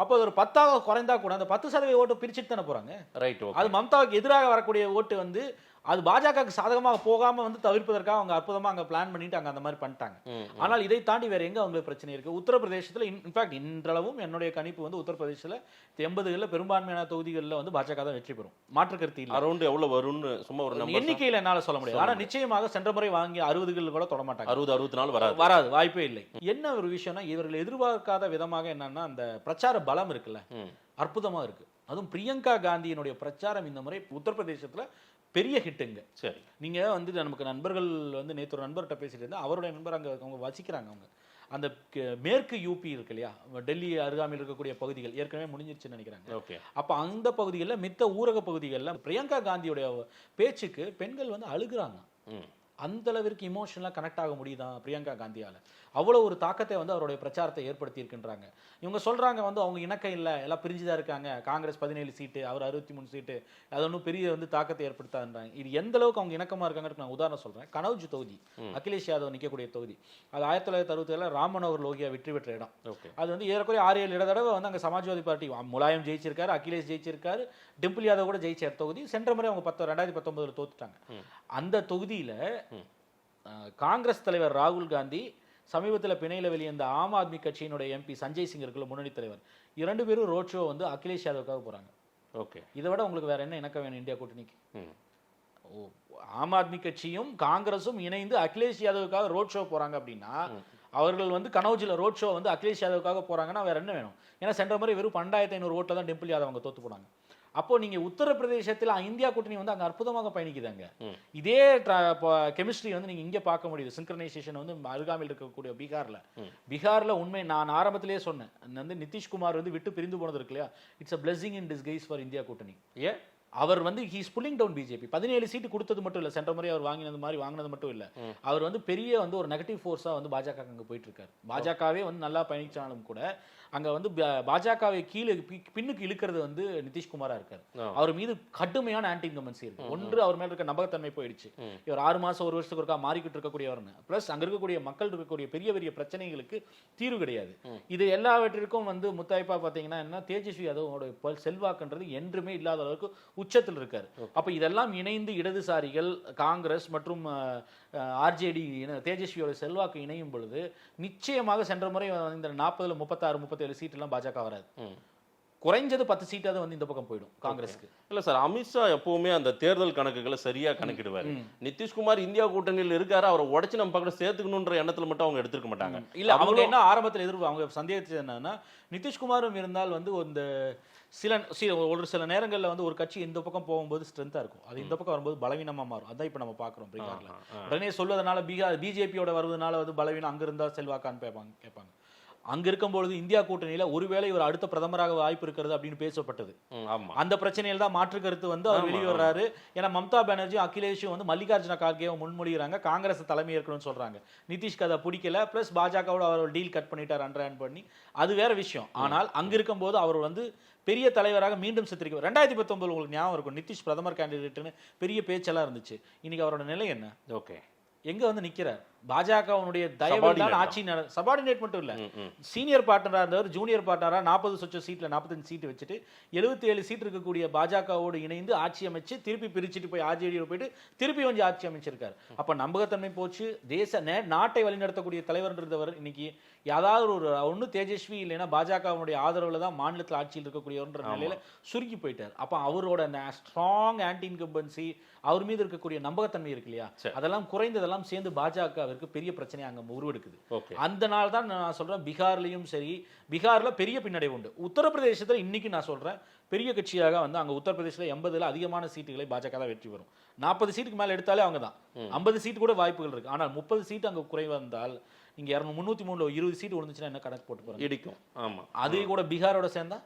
அப்போ ஒரு 10 குறைந்தா கூட அந்த 10% ஓட்டு பிரிச்சுட்டு தானே போறாங்க. ரைட். அது மம்தாவுக்கு எதிராக வரக்கூடிய ஓட்டு வந்து அது பாஜகவுக்கு சாதகமாக போகாம வந்து தவிர்ப்பதற்காக அவங்க அற்புதமா அங்க பிளான் பண்ணிட்டு அங்க அந்த மாதிரி பண்ணிட்டாங்க. ஆனால் இதை தாண்டி வேற எங்க அவங்களுக்கு பிரச்சனை இருக்கு? உத்தரப்பிரதேசத்துல இன்ஃபேக்ட் இன்றளவும் என்னுடைய கணிப்பு வந்து உத்தரப்பிரதேசத்துல 80களில் பெரும்பான்மையான தொகுதிகளில் வந்து பாஜக தான் வெற்றி பெறும். மாற்று கருத்து இல்லை. அரௌண்ட் எவ்வளவு வரும்னு சும்மா ஒரு எண்ணிக்கையில் என்னால சொல்ல முடியாது. ஆனா நிச்சயமாக சென்ற முறை வாங்கி 60கள் கூட தொட மாட்டாங்க. 60-64 வராது, வாய்ப்பே இல்லை. என்ன ஒரு விஷயம்னா, இவர்கள் எதிர்பார்க்காத விதமாக என்னன்னா அந்த பிரச்சார பலம் இருக்குல்ல, அற்புதமா இருக்கு. அதுவும் பிரியங்கா காந்தியினுடைய பிரச்சாரம் இந்த முறை உத்தரப்பிரதேசத்துல பெரிய ஹிட்டுங்க. சரி, நீங்க வந்து நமக்கு நண்பர்கள் வந்து நேற்று ஒரு நண்பர்கிட்ட பேசிட்டு இருந்தா, அவருடைய நண்பர் அங்க அவங்க வசிக்கிறாங்க. அவங்க அந்த மேற்கு யூபி இருக்கு இல்லையா, டெல்லி அருகாமையில் இருக்கக்கூடிய பகுதிகள் ஏற்கனவே முடிஞ்சிருச்சுன்னு நினைக்கிறாங்க. ஓகே, அப்ப அந்த பகுதிகளில் மித்த ஊரக பகுதிகளில் பிரியங்கா காந்தியோட பேச்சுக்கு பெண்கள் வந்து அழுகுறாங்க. அந்த அளவிற்கு இமோஷனலாக கனெக்ட் ஆக முடியுதா பிரியங்கா காந்தியால? அவ்வளோ ஒரு தாக்கத்தை வந்து அவருடைய பிரச்சாரத்தை ஏற்படுத்தி இருக்கின்றாங்க. இவங்க சொல்றாங்க வந்து அவங்க இணக்கம் இல்லை, எல்லாம் பிரிஞ்சுதான் இருக்காங்க. காங்கிரஸ் 17 சீட்டு, அவர் 63 சீட்டு, அது ஒன்றும் பெரிய வந்து தாக்கத்தை ஏற்படுத்தான்றாங்க. இது எந்த அளவுக்கு அவங்க இணக்கமா இருக்காங்கன்னு நான் உதாரணம் சொல்றேன். கனௌஜ் தொகுதி, அகிலேஷ் யாதவ் நிற்கக்கூடிய தொகுதி, அது 1967 ராம் மனோகர் லோகியா வெற்றி பெற்ற இடம். அது வந்து ஏறக்குறைய 6-7 தடவை வந்து அங்கே சமாஜ்வாதி பார்ட்டி முலாயம் ஜெயிச்சிருக்காரு, அகிலேஷ் ஜெயிச்சிருக்காரு, டிம்பிள் யாதவ் கூட ஜெயிச்ச தொகுதி. சென்ற முறை அவங்க 2019 தோத்துட்டாங்க. அந்த தொகுதியில காங்கிரஸ் தலைவர் ராகுல் காந்தி, சமீபத்தில் பிணையில வெளியேந்த ஆம் ஆத்மி கட்சியினுடைய எம்பி சஞ்சய் சிங் இருக்குல்ல, முன்னணி தலைவர், 2 பேரும் ரோட் ஷோ வந்து அகிலேஷ் யாதவுக்காக போறாங்க. ஓகே, இதை விட உங்களுக்கு வேற என்ன இணக்கம் வேணும் இந்தியா கூட்டணிக்கு? ஆம் ஆத்மி கட்சியும் காங்கிரஸும் இணைந்து அகிலேஷ் யாதவுக்காக ரோட் ஷோ போறாங்க அப்படின்னா, அவர்கள் வந்து கனௌஜில் ரோட் ஷோ வந்து அகிலேஷ் யாதவுக்காக போறாங்கன்னா வேற என்ன வேணும்? ஏன்னா சென்ற முறை வெறும் 12,500 ஓட்டில் தான் டிம்பிள் யாதவ் அவங்க தோத்து போனாங்க. அப்போ நீங்க உத்தரப்பிரதேசத்தில் இந்தியா கூட்டணி வந்து அங்க அற்புதமாக பயணிக்குதாங்க. இதே கெமிஸ்ட்ரி வந்து நீங்க இங்க பார்க்க முடியுது. சிங்க்ரனைசேஷன் வந்து அருகாமையில் இருக்கக்கூடிய பீகார்ல உண்மை நான் ஆரம்பத்திலேயே சொன்னேன், வந்து நிதிஷ்குமார் வந்து விட்டு பிரிந்து போனது இருக்கு இல்லையா, it's a blessing in disguise for India கூட்டணி. அவர் வந்து ஹீஸ் புல்லிங் டவுன் பிஜேபி. 17 சீட்டு கொடுத்தது மட்டும் இல்லை, சென்ற முறை அவர் வாங்கினது மட்டும் இல்லை, அவர் வந்து பெரிய வந்து ஒரு நெகட்டிவ் ஃபோர்ஸா வந்து பாஜக அங்க போயிட்டு இருக்காரு. பாஜகவே வந்து நல்லா பயணிச்சாலும் கூட அங்க வந்து பாஜகவை கீழே பின்னுக்கு இழுக்கிறது வந்து நிதிஷ்குமாரா இருக்காரு. அவர் மீது கடுமையான ஆன்டி இன்கம்பன்சி இருக்கு. ஒன்று, அவர் மேல இருக்க நம்பகத்தன்மை போயிடுச்சு. இவர் 6 மாசம் 1 வருஷத்துக்கு ஒருக்கா மாறிக்கிட்டு இருக்கக்கூடியவர்னு, பிளஸ் அங்க இருக்கக்கூடிய மக்கள் இருக்கக்கூடிய பெரிய பெரிய பிரச்சனைகளுக்கு தீர்வு கிடையாது. இது எல்லாவற்றிற்கும் வந்து முத்தாய்ப்பா பாத்தீங்கன்னா என்ன, தேஜஸ்வி யாதவோட செல்வாக்குன்றது என்றுமே இல்லாத அளவுக்கு உச்சத்தில் இருக்காரு. அப்ப இதெல்லாம் இணைந்து இடதுசாரிகள், காங்கிரஸ் மற்றும் ஆர்ஜேடி தேஜஸ்வியோட செல்வாக்கு இணையும் பொழுது நிச்சயமாக சென்ற முறை இந்த 40, 36, 37 சீட் எல்லாம் பாஜக வராது. குறைஞ்சது 10 சீட்டாவது வந்து இந்த பக்கம் போயிடும் காங்கிரஸ்க்கு. இல்ல சார், அமித்ஷா எப்பவுமே அந்த தேர்தல் கணக்குகளை சரியா கணக்கிடுவாரு. நிதிஷ்குமார் இந்தியா கூட்டணியில் இருக்காரு, அவரை உடைச்சு நம்ம பக்கம் சேர்த்துக்கணும்ன்ற எண்ணத்துல மட்டும் அவங்க எடுத்துக்க மாட்டாங்க. இல்ல, அவங்க என்ன ஆரம்பத்தில் அவங்க சந்தேகிச்சது என்னன்னா, நிதிஷ்குமாரும் இருந்தால் வந்து ஒரு சில நேரங்களில் வந்து ஒரு கட்சி இந்த பக்கம் போகும்போது ஸ்ட்ரென்த்தா இருக்கும், அது இந்த பக்கம் வரும்போது பலவீனமா மாறும். அதான் இப்ப நம்ம பாக்குறோம் பீகார்ல. உடனே சொல்வதனால பிஜேபியோட வருவதனால வந்து பலவீனம் அங்க இருந்தா செல்வாக்கான்னு கேட்பாங்க. அங்க இருக்கும்பொழுது இந்தியா கூட்டணியில ஒருவேளை ஒரு அடுத்த பிரதமராக வாய்ப்பு இருக்கிறது அப்படின்னு பேசப்பட்டது. அந்த பிரச்சனையில் தான் மாற்று கருத்து வந்து அவர் வெளியே வர்றாரு. ஏன்னா மம்தா பானர்ஜி, அகிலேஷும் வந்து மல்லிகார்ஜுன கார்கேவை முன்மொழிகிறாங்க, காங்கிரஸ் தலைமை ஏற்கணும்னு சொல்றாங்க. நிதிஷ்க்கு அதை பிடிக்கல, பிளஸ் பாஜகவோட அவர் டீல் கட் பண்ணிட்டார் அண்டர்ஹேண்ட் பண்ணி, அது வேற விஷயம். ஆனால் அங்க இருக்கும்போது அவர் வந்து பெரிய தலைவராக மீண்டும் சித்தரிக்க 2019 உங்களுக்கு ஞாபகம் இருக்கும், நிதிஷ் பிரதமர் கேண்டிடேட்னு பெரிய பேச்செல்லாம் இருந்துச்சு. இன்னைக்கு அவரோட நிலை என்ன? ஓகே, எங்க வந்து நிக்கிறார்? பாஜகவுடைய தயவில் தான் ஆட்சி சபார்டினேட் மட்டும் இல்ல, சீனியர் பார்ட்னரா இருந்தவர் ஜூனியர் பார்ட்னரா 40 சொச்ச சீட்ல 45 சீட் வச்சுட்டு 77 சீட் இருக்கக்கூடிய பாஜகவோடு இணைந்து ஆட்சி அமைச்சு திருப்பி பிரிச்சுட்டு போய் ஆர்ஜேடியோட போயிட்டு திருப்பி வந்து ஆட்சி அமைச்சிருக்காரு. அப்ப நம்பகத்தன்மை போச்சு. நாட்டை வழிநடத்தக்கூடிய தலைவர்ன்றவர் இன்னைக்கு ஏதாவது ஒரு ஒண்ணு தேஜஸ்வி இல்லைன்னா பாஜகவுடைய ஆதரவுல தான் மாநிலத்தில் ஆட்சியில் இருக்கக்கூடியவர்ன்ற நிலையில சுருக்கி போயிட்டார். அப்ப அவரோட ஸ்ட்ராங் ஆன்டி இன்கம்பன்சி, அவர் மீது இருக்கக்கூடிய நம்பகத்தன்மை இருக்கு இல்லையா, அதெல்லாம் குறைந்ததெல்லாம் சேர்ந்து பாஜகவிற்கு பெரிய பிரச்சனை அங்க உருவெடுக்குது. அந்த நாள் தான் நான் சொல்றேன், பீகார்லயும் சரி, பீகார்ல பெரிய பின்னடைவு உண்டு. உத்தரப்பிரதேசத்துல இன்னைக்கு நான் சொல்றேன் பெரிய கட்சியாக வந்து அங்க உத்தரப்பிரதேசத்துல 80ல அதிகமான சீட்டுகளை பாஜக தான் வெற்றி பெறும். 40 சீட்டுக்கு மேல எடுத்தாலே அவங்க தான். 50 சீட்டு கூட வாய்ப்புகள் இருக்கு. ஆனால் 30 சீட்டு அங்க குறைவு வந்தால் இங்க 303ல 20 சீட் விழுந்துச்சுன்னா என்ன கணக்கு போட்டு போறாங்க, இடிக்கும். ஆமா, அதே கூட பீகாரோட சேர்ந்தா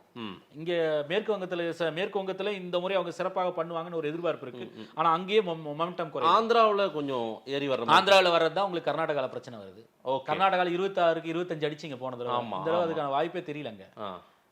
இங்க மேற்கு வங்கத்துல இந்த முறை அவங்க சிறப்பாக பண்ணுவாங்கன்னு ஒரு எதிர்பார்ப்பு இருக்கு. ஆனா அங்கேயே மொமெண்டம் குறையும். ஆந்திராவுல கொஞ்சம் ஏறி வர்ற ஆந்திராவில் வர்றதுதான் உங்களுக்கு கர்நாடகால பிரச்சனை வருது. கர்நாடகால 26க்கு 25 அடிச்சிங்க போன தடவை. இந்த தடவை அதுக்கான வாய்ப்பே தெரியலங்க.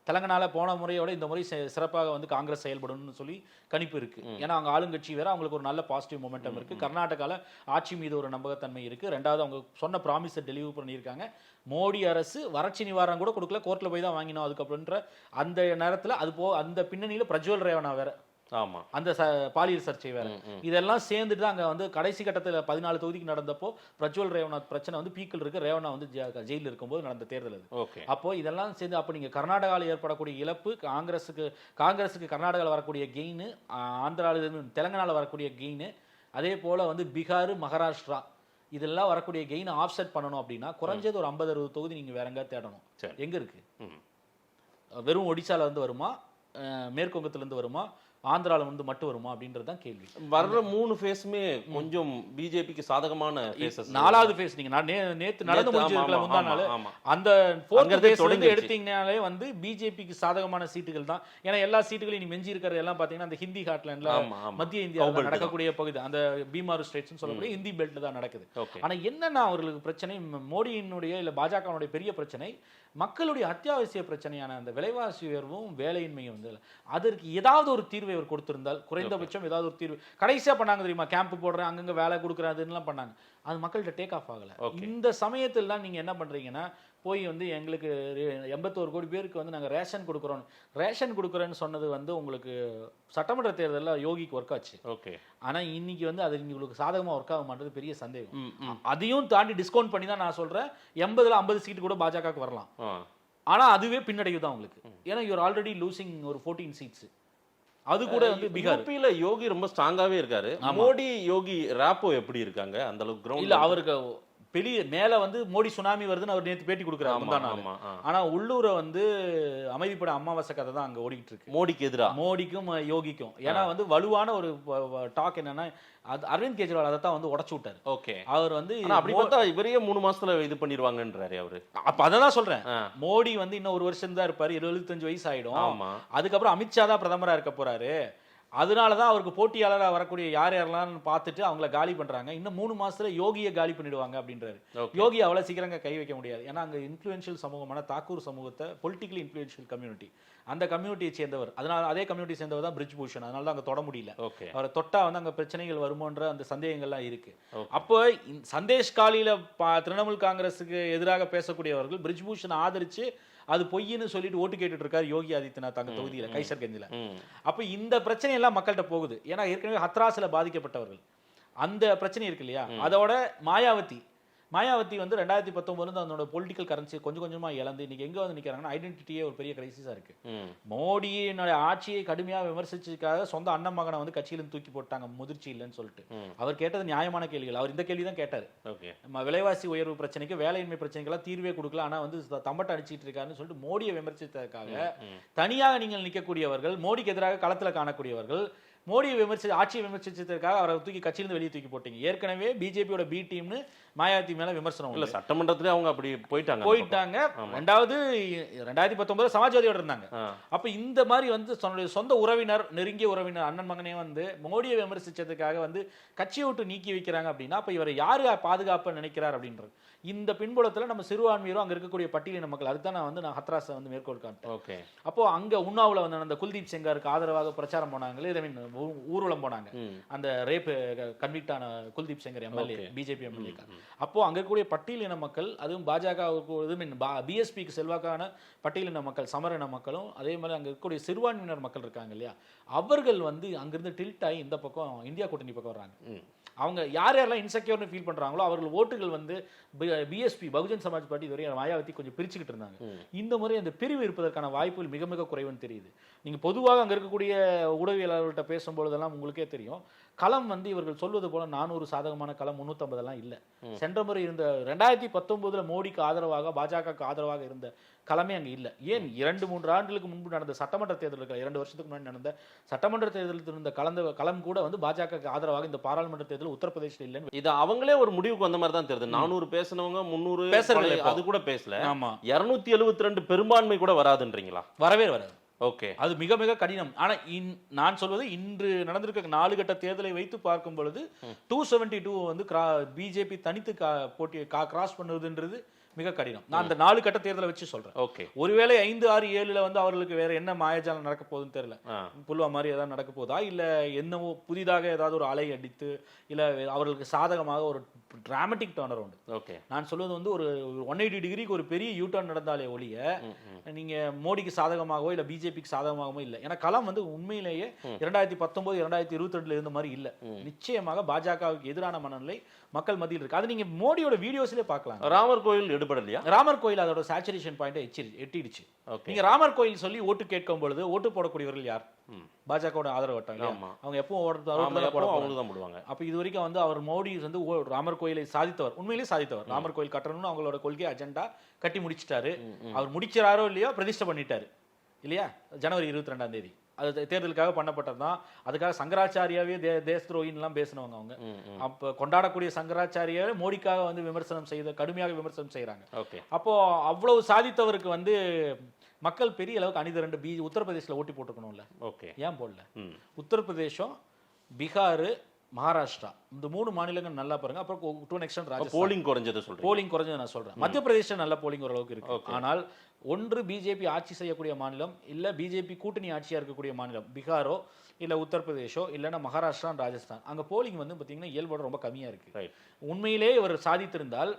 தெலங்கானால போன முறையோட இந்த முறை சிறப்பாக வந்து காங்கிரஸ் செயல்படும் சொல்லி கணிப்பு இருக்கு. ஏன்னா அவங்க ஆளுங்கட்சி வேற, அவங்களுக்கு ஒரு நல்ல பாசிட்டிவ் மொமெண்டம் இருக்கு. கர்நாடகால ஆட்சி மீது ஒரு நம்பகத்தன்மை இருக்கு. ரெண்டாவது அவங்க சொன்ன ப்ராமிஸை டெலிவரி பண்ணியிருக்காங்க. மோடி அரசு வறட்சி நிவாரணம் கூட கொடுக்கல, கோர்ட்ல போய் தான் வாங்கினோம் அதுக்கப்புறம்ன்ற அந்த நேரத்துல அது அந்த பின்னணியில பிரஜ்வல் ரேவண்ணா வேற, ஆமா, அந்த பாலியல் சர்ச்சை வேற, இதெல்லாம் சேர்ந்துட்டு அங்க வந்து கடைசி கட்டத்துல 14 தொகுதிக்கு நடந்தப்போ பிரஜ்வல் ரேவண்ணா பிரச்சனை வந்து பீக்கில் இருக்கு. ரேவண்ணா வந்து ஜெயிலில் இருக்கும்போது நடந்த தேர்தல் அது. அப்போ இதெல்லாம் சேர்ந்து அப்போ நீங்க கர்நாடகாவில் ஏற்படக்கூடிய இழப்பு, காங்கிரஸுக்கு கர்நாடகாவில் வரக்கூடிய கெயின், ஆந்திராவில் தெலங்கானாவில் வரக்கூடிய கெயின், அதே போல வந்து பீகார் மகாராஷ்டிரா இதெல்லாம் வரக்கூடிய கெயின் ஆஃப்செட் பண்ணணும் அப்படின்னா குறைஞ்சது ஒரு 50-60 தொகுதி நீங்க வேற எங்க தேடணும். எங்க இருக்கு? வெறும் ஒடிசால இருந்து வருமா, மேற்கு வங்கத்துல இருந்து வருமா, ஆந்திரால வந்து மட்டும் வருமா அப்படின்றதுதான் கேள்வி. வர்ற 3 ஃபேஸுமே கொஞ்சம் பிஜேபிக்கு சாதகமான ஃபேஸஸ். 4வது ஃபேஸ் நீங்க நேத்து நடந்து முடிஞ்சிருக்கல முந்தா நாள், அந்த 4th ஃபேஸ் வந்து எடுத்தீங்கனாலே வந்து பிஜேபிக்கு சாதகமான சீட்டுகள் தான். ஏன்னா எல்லா சீட்டுகளையும் நீ மெஞ்சி இருக்கிறது எல்லாம் பாத்தீங்கன்னா அந்த ஹிந்தி ஹாட்லேண்ட்ல மத்திய இந்தியாவில் நடக்கக்கூடிய பகுதி, அந்த பீமாரு ஸ்டேட்ஸ் சொல்லக்கூடிய ஹிந்தி பெல்ட் தான் நடக்குது. ஆனா என்னன்னா அவர்களுக்கு பிரச்சனை, மோடியினுடைய இல்ல பாஜகவுடைய பெரிய பிரச்சனை மக்களுடைய அத்தியாவசிய பிரச்சனையான அந்த விலைவாசி உயர்வும் வேலையின்மையும் வந்து அதற்கு ஏதாவது ஒரு தீர்வை அவர் கொடுத்திருந்தால், குறைந்தபட்சம் ஏதாவது ஒரு தீர்வு கடைசியா பண்ணாங்க தெரியுமா, கேம்ப் போடுறேன் அங்கங்க வேலை கொடுக்குறாதுன்னு பண்ணாங்க. அது மக்கள்கிட்ட டேக் ஆஃப் ஆகல. இந்த சமயத்தில் தான் நீங்க என்ன பண்றீங்கன்னா போய் வந்து எங்களுக்கு 81 கோடி பேருக்கு வந்து நாங்கள் ரேஷன் கொடுக்குறோன்னு சொன்னது வந்து உங்களுக்கு சட்டமன்ற தேர்தலில் யோகிக்கு ஒர்க் ஆச்சு. ஓகே, ஆனால் இன்னைக்கு வந்து அது உங்களுக்கு சாதகமாக ஒர்க் ஆக மாட்டது பெரிய சந்தேகம். அதையும் தாண்டி டிஸ்கவுண்ட் பண்ணி தான் நான் சொல்றேன் 80ல் 50 சீட்டு கூட பாஜகவுக்கு வரலாம். ஆனால் அதுவே பின்னடைவு தான் உங்களுக்கு. ஏன்னா யூஆர் ஆல்ரெடி லூசிங் ஒரு 14 சீட்ஸ். அது கூட வந்து பிகார்ல யோகி ரொம்ப ஸ்ட்ராங்காவே இருக்காரு. மோடி யோகி ராப்போ எப்படி இருக்காங்க? அந்த அளவுக்கு கிரவுண்ட் இல்ல, அவருக்கு பெரிய மேல வந்து மோடி சுனாமி வருதுன்னு அவர் நேற்று பேட்டி கொடுக்குறாரு. ஆனா உள்ளூர வந்து அமைதிப்பட அமாவாசை கதை தான் அங்க ஓடிட்டு இருக்கு மோடிக்கு எதிராக, மோடிக்கும் யோகிக்கும். ஏன்னா வந்து வலுவான ஒரு டாக் என்னன்னா அரவிந்த் கெஜ்ரிவால் அதை தான் வந்து உடச்சு விட்டாரு. ஓகே, அவர் வந்து அப்படி பார்த்தா இவரையே 3 மாசத்துல இது பண்ணிடுவாங்கன்றாரு அவரு. அப்ப அதான் சொல்றேன், மோடி வந்து இன்னும் 1 வருஷம் தான் இருப்பாரு, 75 வயசு ஆயிடும். அதுக்கப்புறம் அமித்ஷா தான் பிரதமரா இருக்க போறாரு. அதனாலதான் அவருக்கு போட்டியாளராக வரக்கூடிய யாரெல்லாம் பார்த்துட்டு அவங்கள காலி பண்றாங்க. இன்னும் 3 மாசத்துல யோகியை காலி பண்ணிடுவாங்க அப்படின்றாரு. யோகி அவ்வளவு சீக்கிரம் கை வைக்க முடியாது. ஏன்னா அங்க இன்ஃபுளுன்ஷியல் சமூகமான தாக்கூர் சமூகத்தை, பொலிட்டிக்கலி இன்ஃபுளுன்ஷியல் கம்யூனிட்டி, அந்த கம்யூனிட்டியை சேர்ந்தவர். அதனால அதே கம்யூனிட்டி சேர்ந்தவர் தான் பிரிஜ் பூஷன். அதனால தான் அங்க தொட முடியல. அவரை தொட்டா வந்து அங்க பிரச்சனைகள் வருமோன்ற அந்த சந்தேகங்கள்லாம் இருக்கு. அப்போ சந்தேஷ் காலியில திரிணாமுல் காங்கிரஸுக்கு எதிராக பேசக்கூடியவர்கள் பிரிஜ் பூஷன் ஆதரிச்சு அது பொய்ன்னு சொல்லிட்டு ஓட்டு கேட்டுட்டு இருக்காரு யோகி ஆதித்யநாத் அங்க தொகுதியில கைசர்கஞ்சில. அப்ப இந்த பிரச்சனை எல்லாம் மக்கள்கிட்ட போகுது. ஏன்னா ஏற்கனவே ஹத்ராஸ்ல பாதிக்கப்பட்டவர்கள் அந்த பிரச்சனை இருக்கு இல்லையா. அதோட மாயாவதி வந்து 2019 அதனோட பொலிட்டிக்கல் கரன்சி கொஞ்சம் கொஞ்சமா இழந்து இன்னைக்கு எங்க வந்து நிக்கிறாங்கன்னா ஐடென்டிட்டியே ஒரு பெரிய கிரைசிஸா இருக்கு. மோடியினுடைய ஆட்சியை கடுமையா விமர்சிச்சதுக்காக சொந்த அண்ணன் மகனை வந்து கட்சியிலிருந்து தூக்கி போட்டாங்க, முதிர்ச்சி இல்லைன்னு சொல்லிட்டு. அவர் கேட்டது நியாயமான கேள்விகள். அவர் இந்த கேள்வி தான் கேட்டாரு. நம்ம விலைவாசி உயர்வு பிரச்சனைக்கு, வேலையின்மை பிரச்சனைக்கெல்லாம் தீர்வே கொடுக்கல, ஆனா வந்து தம்பட்ட அடிச்சிட்டு இருக்காருன்னு சொல்லிட்டு மோடியை விமர்சித்ததுக்காக தனியாக நீங்கள் நிற்கக்கூடியவர்கள், மோடிக்கு எதிராக களத்துல காணக்கூடியவர்கள், மோடியை ஆட்சியை விமர்சிச்சதற்காக அவரை தூக்கி கட்சியிலிருந்து வெளியே தூக்கி போட்டீங்க. ஏற்கனவே பிஜேபியோட பி டீம்னு மாயாவதி மேல விமர்சனம் இல்ல, சட்டமன்றத்திலே அவங்க அப்படி போயிட்டாங்க. 2019 சமாஜ்வாதியோட இருந்தாங்க. அப்ப இந்த மாதிரி வந்து சொந்த உறவினர், நெருங்கிய உறவினர் அண்ணன் மகனே வந்து மோடியை விமர்சிச்சதுக்காக வந்து கட்சியை விட்டு நீக்கி வைக்கிறாங்க அப்படின்னா அப்ப இவரை யாரு பாதுகாப்ப நினைக்கிறார் அப்படின்றது. இந்த பின்புலத்துல நம்ம சிறுபான்மையரும் அங்க இருக்கக்கூடிய பட்டியலின மக்கள், அதுதான் நான் ஹத்ராஸை வந்து மேற்கோள் காட்டேன். அப்போ அங்க உண்ணாவுல வந்து அந்த குல்தீப் செங்காருக்கு ஆதரவாக பிரச்சாரம் போனாங்க, ஊர்வலம் போனாங்க. அந்த ரேப் கன்விக்ட் ஆன Kuldeep Sengar MLA, BJP MLA. அப்போ அங்க இருக்கக்கூடிய பட்டியலின மக்கள், அதுவும் பாஜக பிஎஸ்பிக்கு செல்வாக்கான பட்டியலின மக்கள், சமரின மக்களும், அதே மாதிரி அங்க இருக்கக்கூடிய சிறுபான்மையினர் மக்கள் இருக்காங்க இல்லையா, அவர்கள் வந்து அங்கிருந்து டில்ட் ஆகி இந்த பக்கம் இந்தியா கூட்டணி பக்கம் வர்றாங்க. அவங்க யார் யாரெல்லாம் இன்செக்யூர்னு ஃபீல் பண்றாங்களோ அவர்கள் ஓட்டுகள் வந்து பிஎஸ்பி பகுஜன் சமாஜ் பார்ட்டி இதுவரை மாயாவதி கொஞ்சம் பிரிச்சுக்கிட்டு இருந்தாங்க. இந்த முறை அந்த பிரிவு இருப்பதற்கான வாய்ப்புகள் மிக மிக குறைவுன்னு தெரியுது. நீங்க பொதுவாக அங்க இருக்கக்கூடிய ஊடகவியலாளர்கள்ட்ட பேசும்பொழுதெல்லாம் உங்களுக்கே தெரியும், களம் வந்து இவர்கள் சொல்வது போல 400 சாதகமான களம் 350 எல்லாம் இல்ல. சென்ற முறை இருந்த 2019 மோடிக்கு ஆதரவாக பாஜகவுக்கு ஆதரவாக இருந்த களமே அங்க இல்ல. ஏன் 2-3 ஆண்டுகளுக்கு முன்பு நடந்த சட்டமன்ற தேர்தலுக்கு 2 வருஷத்துக்கு முன்னாடி நடந்த சட்டமன்ற தேர்தலில் இருந்த களம் கூட வந்து பாஜகவுக்கு ஆதரவாக இந்த பாராளுமன்ற தேர்தல் உத்தரப்பிரதேசத்தில் இல்லைன்னு இது அவங்களே ஒரு முடிவுக்கு வந்த மாதிரி தான் தெரியுது. 400 பேசினவங்க 300 பேசல, அது கூட பேசல. ஆமா 272 பெரும்பான்மை கூட வராதுன்றீங்களா? வரவே வராது. ஓகே, அது மிக மிக கடினம். ஆனா நான் சொல்வது இன்று நடந்திருக்க 4 கட்ட தேர்தலை வைத்து பார்க்கும் பொழுது 272 வந்து பிஜேபி தனித்து போட்டி கிராஸ் பண்ணுவதுன்றது மிக கடினம். நான் அந்த 4 கட்ட தேர்தலை வச்சு சொல்றேன். ஓகே, ஒருவேளை 5, 6, 7 வந்து அவர்களுக்கு வேற என்ன மாயஜாலம் நடக்க போகுதுன்னு தெரியல. புல்வா மாதிரி ஏதாவது நடக்க போதா, இல்ல என்னவோ புதிதாக ஏதாவது ஒரு அலை அடித்து, இல்ல அவர்களுக்கு சாதகமாக ஒரு டிராமட்டிக் டர்னர் உண்டு. ஓகே, நான் சொல்வது வந்து ஒரு 180 டிகிரிக்கு ஒரு பெரிய யூ டர்ன் நடந்தாலே ஒழிய நீங்க மோடிக்கு சாதகமாகவோ இல்ல பிஜேபிக்கு சாதகமாகவோ இல்ல. ஏன்னா களம் வந்து உண்மையிலேயே 2019, 2022 இருந்த மாதிரி இல்ல. நிச்சயமாக பாஜகவுக்கு எதிரான மனநிலை மக்கள் மத்தியில் இருக்கு. அது நீங்க மோடியோட வீடியோஸ்லயே பார்க்கலாம். ராமர் கோயில் எடுபடலையா? ராமர் கோயில் அதோட சேச்சுரேஷன் பாயிண்ட் எட்டிடுச்சு. நீங்க ராமர் கோயில் சொல்லி ஓட்டு கேட்கும் பொழுது ஓட்டு போடக்கூடியவர்கள் யார்? பாஜகவோட ஆதரவு வட்டாங்க. அவங்க எப்பவும் போடுவாங்க. அப்ப இது வரைக்கும் வந்து அவர் மோடி வந்து ராமர் கோயிலை சாதித்தவர், உண்மையிலேயே சாதித்தவர். ராமர் கோயில் கட்டணும்னு அவங்களோட கொள்கை அஜெண்டா கட்டி முடிச்சிட்டாரு. அவர் முடிச்சாரோ இல்லையோ பிரதிஷ்டை பண்ணிட்டாரு இல்லையா? ஜனவரி 22ஆம் தேதி அது தேர்தலுக்காக பண்ணப்பட்டதுதான். அதுக்காக சங்கராச்சாரியாவே தேச துரோகின்லாம் பேசினவங்க அவங்க. அப்ப கொண்டாடக்கூடிய சங்கராச்சாரியாவே மோடிக்காக வந்து விமர்சனம் செய்த, கடுமையாக விமர்சனம் செய்யறாங்க. அப்போ அவ்வளவு சாதித்தவருக்கு வந்து மக்கள் பெரிய அளவுக்கு அணிதிரண்டு உத்தரப்பிரதேசல ஓட்டி போட்டுக்கணும்ல. ஓகே, ஏன் போடல? உத்தரப்பிரதேசம், பீகார், மகாராஷ்டிரா இந்த 3 மாநிலங்கள் நல்லா பாருங்க. அப்புறம் டு an extent போலிங் குறைஞ்சது சொல்றேன். போலிங் குறைஞ்சது நான் சொல்றேன். மத்திய பிரதேசம் நல்ல போலிங் ஓரளவுக்கு இருக்கு. ஆனால் ஒன்று பிஜேபி ஆட்சி செய்யக்கூடிய மாநிலம், இல்ல பிஜேபி கூட்டணி ஆட்சியா இருக்கக்கூடிய மாநிலம் பீகாரோ இல்ல உத்தரப்பிரதேசோ இல்லைன்னா மகாராஷ்டிரா, ராஜஸ்தான், அங்க போலிங் வந்து பாத்தீங்கன்னா இயல்போட ரொம்ப கம்மியா இருக்கு. உண்மையிலே இவர் சாதித்திருந்தால்,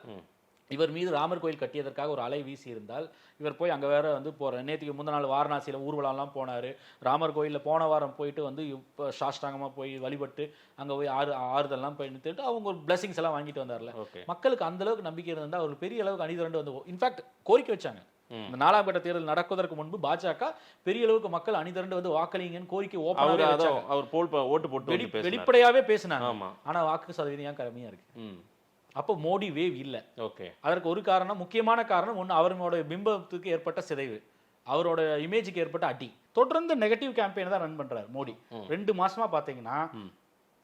இவர் மீது ராமர் கோயில் கட்டியதற்காக ஒரு அலை வீசி இருந்தால், இவர் போய் அங்கே வேற வந்து நேற்றுக்கு முந்தின நாள் வாரணாசியில் ஊர்வலம்லாம் போனார். ராமர் கோயிலில் போன வாரம் போயிட்டு வந்து இப்போ சாஷ்டாங்கமாக போய் வழிபட்டு அங்கே போய் ஆறுதல்லாம் போயிட்டு அவங்க ஒரு பிளஸிங்ஸ் எல்லாம் வாங்கிட்டு வந்தார்ல. மக்களுக்கு அந்த அளவுக்கு நம்பிக்கை இருந்தால் அவர் பெரிய அளவுக்கு அணிதிரண்டு வந்து இன்ஃபேக்ட் கோரிக்கை வச்சாங்க. இந்த 4ஆம் கட்ட தேர்தல் நடக்குவதற்கு முன்பு பாஜக பெரிய அளவுக்கு மக்கள் அணிதிரண்டு வந்து வாக்களிங்கன்னு கோரிக்கை வெளிப்படையாவே பேசினாங்க. ஆனா வாக்கு சதவீதம் ஏன் கம்மியா இருக்கு? அப்போ மோடி வேவ் இல்ல. ஓகே, அதற்கு ஒரு காரணம், முக்கியமான காரணம் ஒன்று அவரோட பிம்பத்துக்கு ஏற்பட்ட சிதைவு, அவரோட இமேஜுக்கு ஏற்பட்ட அடி. தொடர்ந்து நெகட்டிவ் கேம்பெயின் தான் ரன் பண்றாரு மோடி. 2 மாசமா பாத்தீங்கன்னா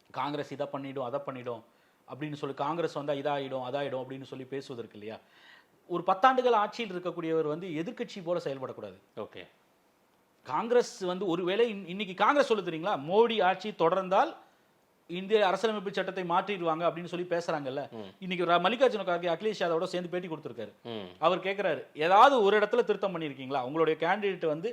காங்கிரஸ் இதை பண்ணிடும் அதை பண்ணிடும் அப்படின்னு சொல்லி, காங்கிரஸ் வந்தா இதாயிடும் அதாயிடும் அப்படின்னு சொல்லி பேசுவதற்கு இல்லையா, ஒரு 10 ஆண்டுகள் ஆட்சியில் இருக்கக்கூடியவர் வந்து எதிர்கட்சி போல செயல்படக்கூடாது. ஓகே, காங்கிரஸ் வந்து ஒருவேளை இன்னைக்கு காங்கிரஸ் சொல்லு தெரியுங்களா, மோடி ஆட்சி தொடர்ந்தால் இந்திய அரசியலமைப்பு சட்டத்தை மாற்றிடுவாங்க அப்படின்னு சொல்லி பேசுறாங்கல்ல. இன்னைக்கு மல்லிகார்ஜுன கார்கே அகிலேஷ் யாதவோட சேர்ந்து பேட்டி கொடுத்திருக்காரு. அவர் கேட்கிறாரு, ஏதாவது ஒரு இடத்துல திருத்தம் பண்ணிருக்கீங்களா? உங்களுடைய கேண்டிடேட் வந்து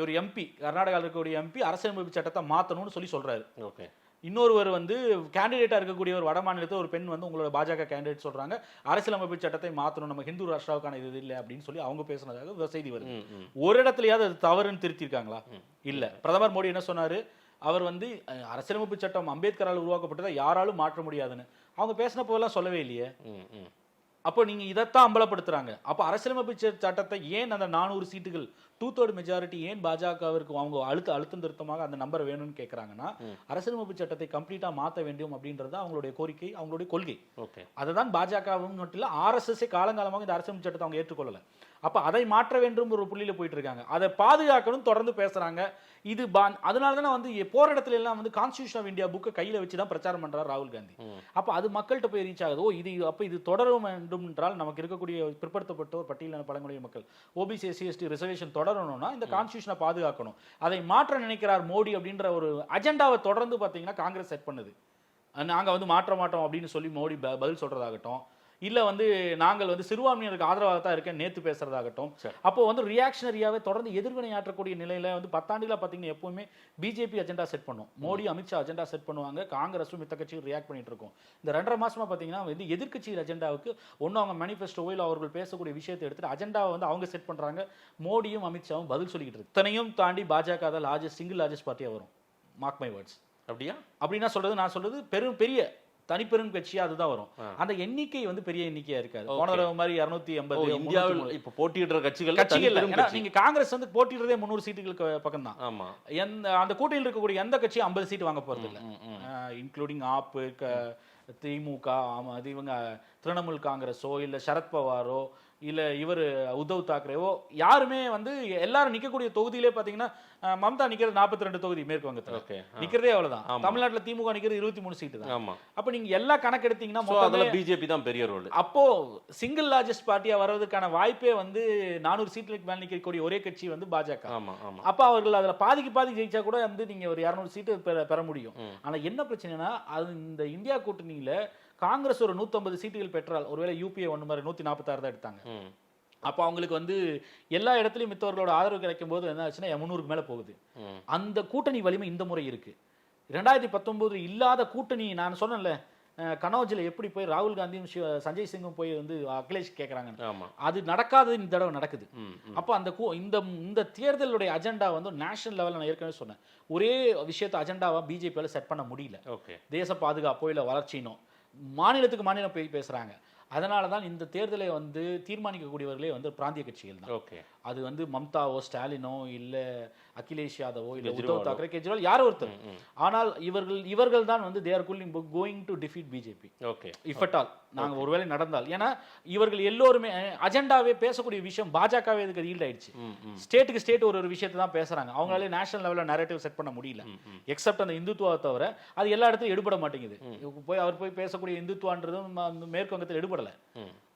ஒரு எம்பி, கர்நாடகாவில் இருக்கக்கூடிய எம்பி அரசியலமைப்பு சட்டத்தை மாத்தணும்னு சொல்லி சொல்றாரு. ஓகே, இன்னொருவர் வந்து கேண்டிடேட்டா இருக்கக்கூடிய ஒரு வட மாநிலத்தில் ஒரு பெண் வந்து உங்களோட பாஜக கேண்டிடேட் சொல்றாங்க அரசியலமைப்பு சட்டத்தை மாத்தணும், நம்ம ஹிந்து ராஷ்டிராவுக்கான இது இல்லை அப்படின்னு சொல்லி அவங்க பேசுனதாக செய்தி வருது. ஒரு இடத்துலயாவது அது தவறுன்னு திருத்திருக்காங்களா? இல்ல. பிரதமர் மோடி என்ன சொன்னாரு, அவர் வந்து அரசியலமைப்பு சட்டம் அம்பேத்கரால் உருவாக்கப்பட்டதை யாராலும் மாற்ற முடியாதுன்னு அவங்க பேசின போதெல்லாம் சொல்லவே இல்லையே. அப்போ நீங்க இதைத்தான் அம்பலப்படுத்துறாங்க. அப்போ அரசியலமைப்பு சட்டத்தை ஏன் அந்த 400 சீட்டுகள் 2/3 மெஜாரிட்டி ஏன் பாஜகவிற்கு அவங்க அழுத்தம் திருத்தமாக அந்த நம்பர் வேணும்னு கேட்கறாங்கன்னா, அரசியலமைப்பு சட்டத்தை கம்ப்ளீட்டா மாற்ற வேண்டும் அப்படின்றது அவங்களுடைய கோரிக்கை, அவங்களுடைய கொள்கை. அதுதான் பாஜகவும் மட்டும் இல்ல, RSS காலங்காலமாக இந்த அரசியலமைப்பு சட்டத்தை அவங்க ஏற்றுக்கொள்ளல. அப்ப அதை மாற்ற வேண்டும் ஒரு புள்ளியில போயிட்டு இருக்காங்க. அதை பாதுகாக்கணும் தொடர்ந்து பேசுறாங்க. இது அதனால தானே வந்து போற இடத்துல எல்லாம் வந்து கான்ஸ்டிடியூஷன் ஆஃப் இந்தியா புக்கை கையில வச்சுதான் பிரச்சாரம் பண்றாரு ராகுல் காந்தி. அப்ப அது மக்கள்கிட்ட போய் ரீச் ஆகுது. இது தொடரும் வேண்டும் என்றால் நமக்கு இருக்கக்கூடிய பிற்படுத்தப்பட்டோர், பட்டியலின பழங்குடியின மக்கள், OBC SC ST ரிசர்வேஷன் தொடரணும்னா இந்த கான்ஸ்டிடியூஷனை பாதுகாக்கணும். அதை மாற்ற நினைக்கிறார் மோடி அப்படின்ற ஒரு அஜெண்டாவை தொடர்ந்து பாத்தீங்கன்னா காங்கிரஸ் செட் பண்ணுது. நாங்க வந்து மாற்ற மாட்டோம் அப்படின்னு சொல்லி மோடி பதில் சொல்றதாகட்டும், இல்ல வந்து நாங்கள் வந்து சிறுபான்மையினருக்கு ஆதரவாக தான் இருக்கேன் நேத்து பேசுறதாகட்டும். அப்போ வந்து ரியாக்ஷனரியாவே தொடர்ந்து எதிர்வினை ஆற்றக்கூடிய நிலையில வந்து 10 ஆண்டுகளா பாத்தீங்கன்னா எப்பவுமே பிஜேபி அஜெண்டா செட் பண்ணும், மோடி அமித்ஷா அஜெண்டா செட் பண்ணுவாங்க, காங்கிரஸும் மித்த கட்சிகள் ரியாக்ட் பண்ணிட்டு இருக்கும். இந்த 2.5 மாசமா பாத்தீங்கன்னா வந்து எதிர்க்கட்சிகள் அஜெண்டாவுக்கு ஒன்னும் அவங்க மேனிஃபெஸ்டோவோ இல்ல அவர்கள் பேசக்கூடிய விஷயத்தை எடுத்துட்டு அஜெண்டாவை வந்து அவங்க செட் பண்றாங்க, மோடியும் அமித்ஷாவும் பதில் சொல்லிக்கிட்டு இருக்கு. இத்தனையும் தாண்டி பாஜக தான் சிங்கிள் லார்ஜஸ்ட் பார்ட்டியா வரும். Mark my words. அப்படியா? அப்படின்னா சொல்றது நான் சொல்றது பெரிய தனிப்பெரும் கட்சியா அதுதான் வரும். அந்த எண்ணிக்கை வந்து பெரிய எண்ணிக்கையா இருக்காது. போன தடவை மாதிரி 280 இந்தியாவில் இப்ப போட்டியிடுற கட்சிகள் நீங்க காங்கிரஸ் வந்து போட்டியிடுறதே 300 சீட்டுகளுக்கு பக்கம் தான். ஆமா. அந்த கூட்டணியில் இருக்கக்கூடிய எந்த கட்சியும் 50 சீட் வாங்க போறது இல்ல, இன்க்ளூடிங் ஆப், திமுக, அது இவங்க திரிணாமுல் காங்கிரஸோ இல்ல சரத்பவாரோ இல்ல இவர் உத்தவ் தாக்கரேவோ யாருமே வந்து எல்லாரும் நிக்கக்கூடிய தொகுதியிலே பாத்தீங்கன்னா மம்தா நிக்கிறது 42 தொகுதி மேற்கு வங்கத்துல நிக்கிறதே அவ்வளவுதான். தமிழ்நாட்டுல திமுக நிக்கிறது 23 சீட்டு தான். அப்ப நீங்க எல்லா கணக்கு எடுத்தீங்கன்னா மொத்தத்துல பிஜேபி தான் பெரிய ரோல். அப்போ சிங்கிள் லார்ஜஸ்ட் பார்ட்டியா வர்றதுக்கான வாய்ப்பே வந்து 400 சீட்டுக்கு மேல நிக்கக்கூடிய ஒரே கட்சி வந்து பாஜக. அப்ப அவர்கள் அதுல பாதி ஜெயிச்சா கூட வந்து நீங்க ஒரு 200 சீட்டு பெற முடியும். ஆனா என்ன பிரச்சனைனா அது இந்த இந்தியா கூட்டணியில காங்கிரஸ் ஒரு 150 சீட்டுகள் பெற்றால், ஒருவேளை யூபிஏ 1 மாதிரி 146 தான் எடுத்தாங்க. அப்போ அவங்களுக்கு வந்து எல்லா இடத்துலையும் மித்தவர்களோட ஆதரவு கிடைக்கும் போது என்ன ஆச்சுன்னா 300க்கு மேல போகுது. அந்த கூட்டணி வலிமை இந்த முறை இருக்கு. 2019 இல்லாத கூட்டணி. நான் சொன்னேன்ல கனோஜில் எப்படி போய் ராகுல் காந்தியும் சஞ்சய் சிங்கும் போய் வந்து அகிலேஷ் கேட்கறாங்க, அது நடக்காதது இந்த தடவை நடக்குது. அப்போ அந்த இந்த தேர்தலுடைய அஜெண்டா வந்து நேஷனல் லெவலில் நான் ஏற்கனவே சொன்னேன், ஒரே விஷயத்தை அஜெண்டாவா பிஜேபியால செட் பண்ண முடியல. தேச பாதுகாப்போ இல்லை வளர்ச்சினோ மாநிலத்துக்கு மாநிலம் போய் பேசுறாங்க. அதனால தான் இந்த தேர்தலை வந்து தீர்மானிக்கக்கூடியவர்களே வந்து பிராந்திய கட்சிகள் தான். அது வந்து மம்தாவோ ஸ்டாலினோ இல்ல அகிலேஷ் யாதவோ இல்ல உத்தவ் தாக்கரே, கெஜ்ரிவால் யாரோ ஒருத்தர். ஆனால் இவர்கள் தான் வந்து they are going to defeat BJP if at all. நாங்க ஒருவேளை நடந்தால், ஏன்னா இவர்கள் எல்லோருமே அஜெண்டாவே பேசக்கூடிய விஷயம் பாஜகவே இதுக்கு ஈல்ட் ஆயிடுச்சு. ஸ்டேட்டுக்கு ஸ்டேட் ஒரு விஷயத்தை தான் பேசுறாங்க, அவங்களால நேஷனல் லெவலில் நரேட்டிவ் செட் பண்ண முடியல. எக்ஸப்ட் அந்த இந்துத்துவா தவிர அது எல்லா இடத்துலையும் எடுபட மாட்டேங்குது. அவர் போய் பேசக்கூடிய இந்துத்துவான்றதும் மேற்கு வங்கத்தில் எடுபடல.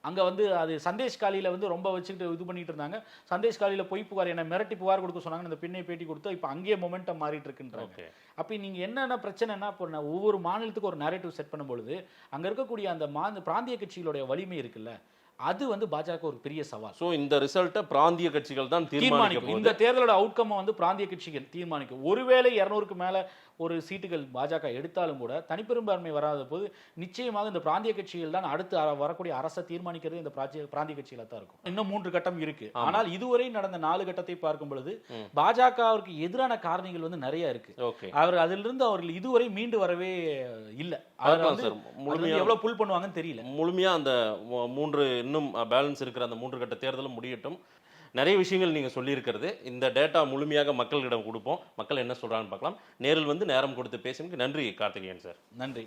அங்க வந்து அது சந்தேஷ் காலியில வந்து ரொம்ப வச்சுக்கிட்டு இது பண்ணிட்டு இருந்தாங்க. சந்தேஷ் காலியில பொய் புகார், என்ன மிரட்டி புகார் கொடுக்க சொன்னாங்க, இந்த பின்னை பேட்டி கொடுத்தா இப்ப அங்கேயே மொமெண்டம் மாறிட்டு இருக்குன்றாங்க. அப்ப நீங்க என்னென்ன பிரச்சனைனா, இப்போ ஒவ்வொரு மாநிலத்துக்கு ஒரு நரேட்டிவ் செட் பண்ணும் பொழுது அங்க இருக்கக்கூடிய அந்த பிராந்திய கட்சிகளுடைய வலிமை இருக்குல்ல, அது வந்து பாஜக ஒரு பெரிய சவால். சோ இந்த ரிசல்ட்டை பிராந்திய கட்சிகள் தான் தீர்மானிக்கும். இந்த தேர்தலோட அவுட்கம் வந்து பிராந்திய கட்சிகள் தீர்மானிக்கும். ஒருவேளை 200க்கு மேல ஒரு சீட்டுகள் பாஜக எடுத்தாலும் கூட தனிப்பெரும்பான்மை வராத போது நிச்சயமாக இந்த பிராந்திய கட்சிகள் தான் அடுத்து வரக்கூடிய அரசை தீர்மானிக்கிறது இந்த பிராந்திய கட்சியில தான் இருக்கும். இன்னும் 3 கட்டம் இருக்கு. ஆனால் இதுவரை நடந்த 4 கட்டத்தை பார்க்கும் பொழுது பாஜகவிற்கு எதிரான காரணிகள் வந்து நிறைய இருக்கு. அதிலிருந்து அவர்கள் இதுவரை மீண்டு வரவே இல்லை. எவ்வளவு புல் பண்ணுவாங்கன்னு தெரியல. முழுமையா அந்த 3 இன்னும் பேலன்ஸ் இருக்கிற அந்த 3 கட்ட தேர்தலும் முடியட்டும். நிறைய விஷயங்கள் நீங்க சொல்லியிருக்கிறது, இந்த டேட்டா முழுமையாக மக்களிடம் கொடுப்போம், மக்கள் என்ன சொல்றாங்கன்னு பார்க்கலாம். நேரில் வந்து நேரம் கொடுத்து பேசுறதுக்கு நன்றி கார்த்திகேயன் சார். நன்றி.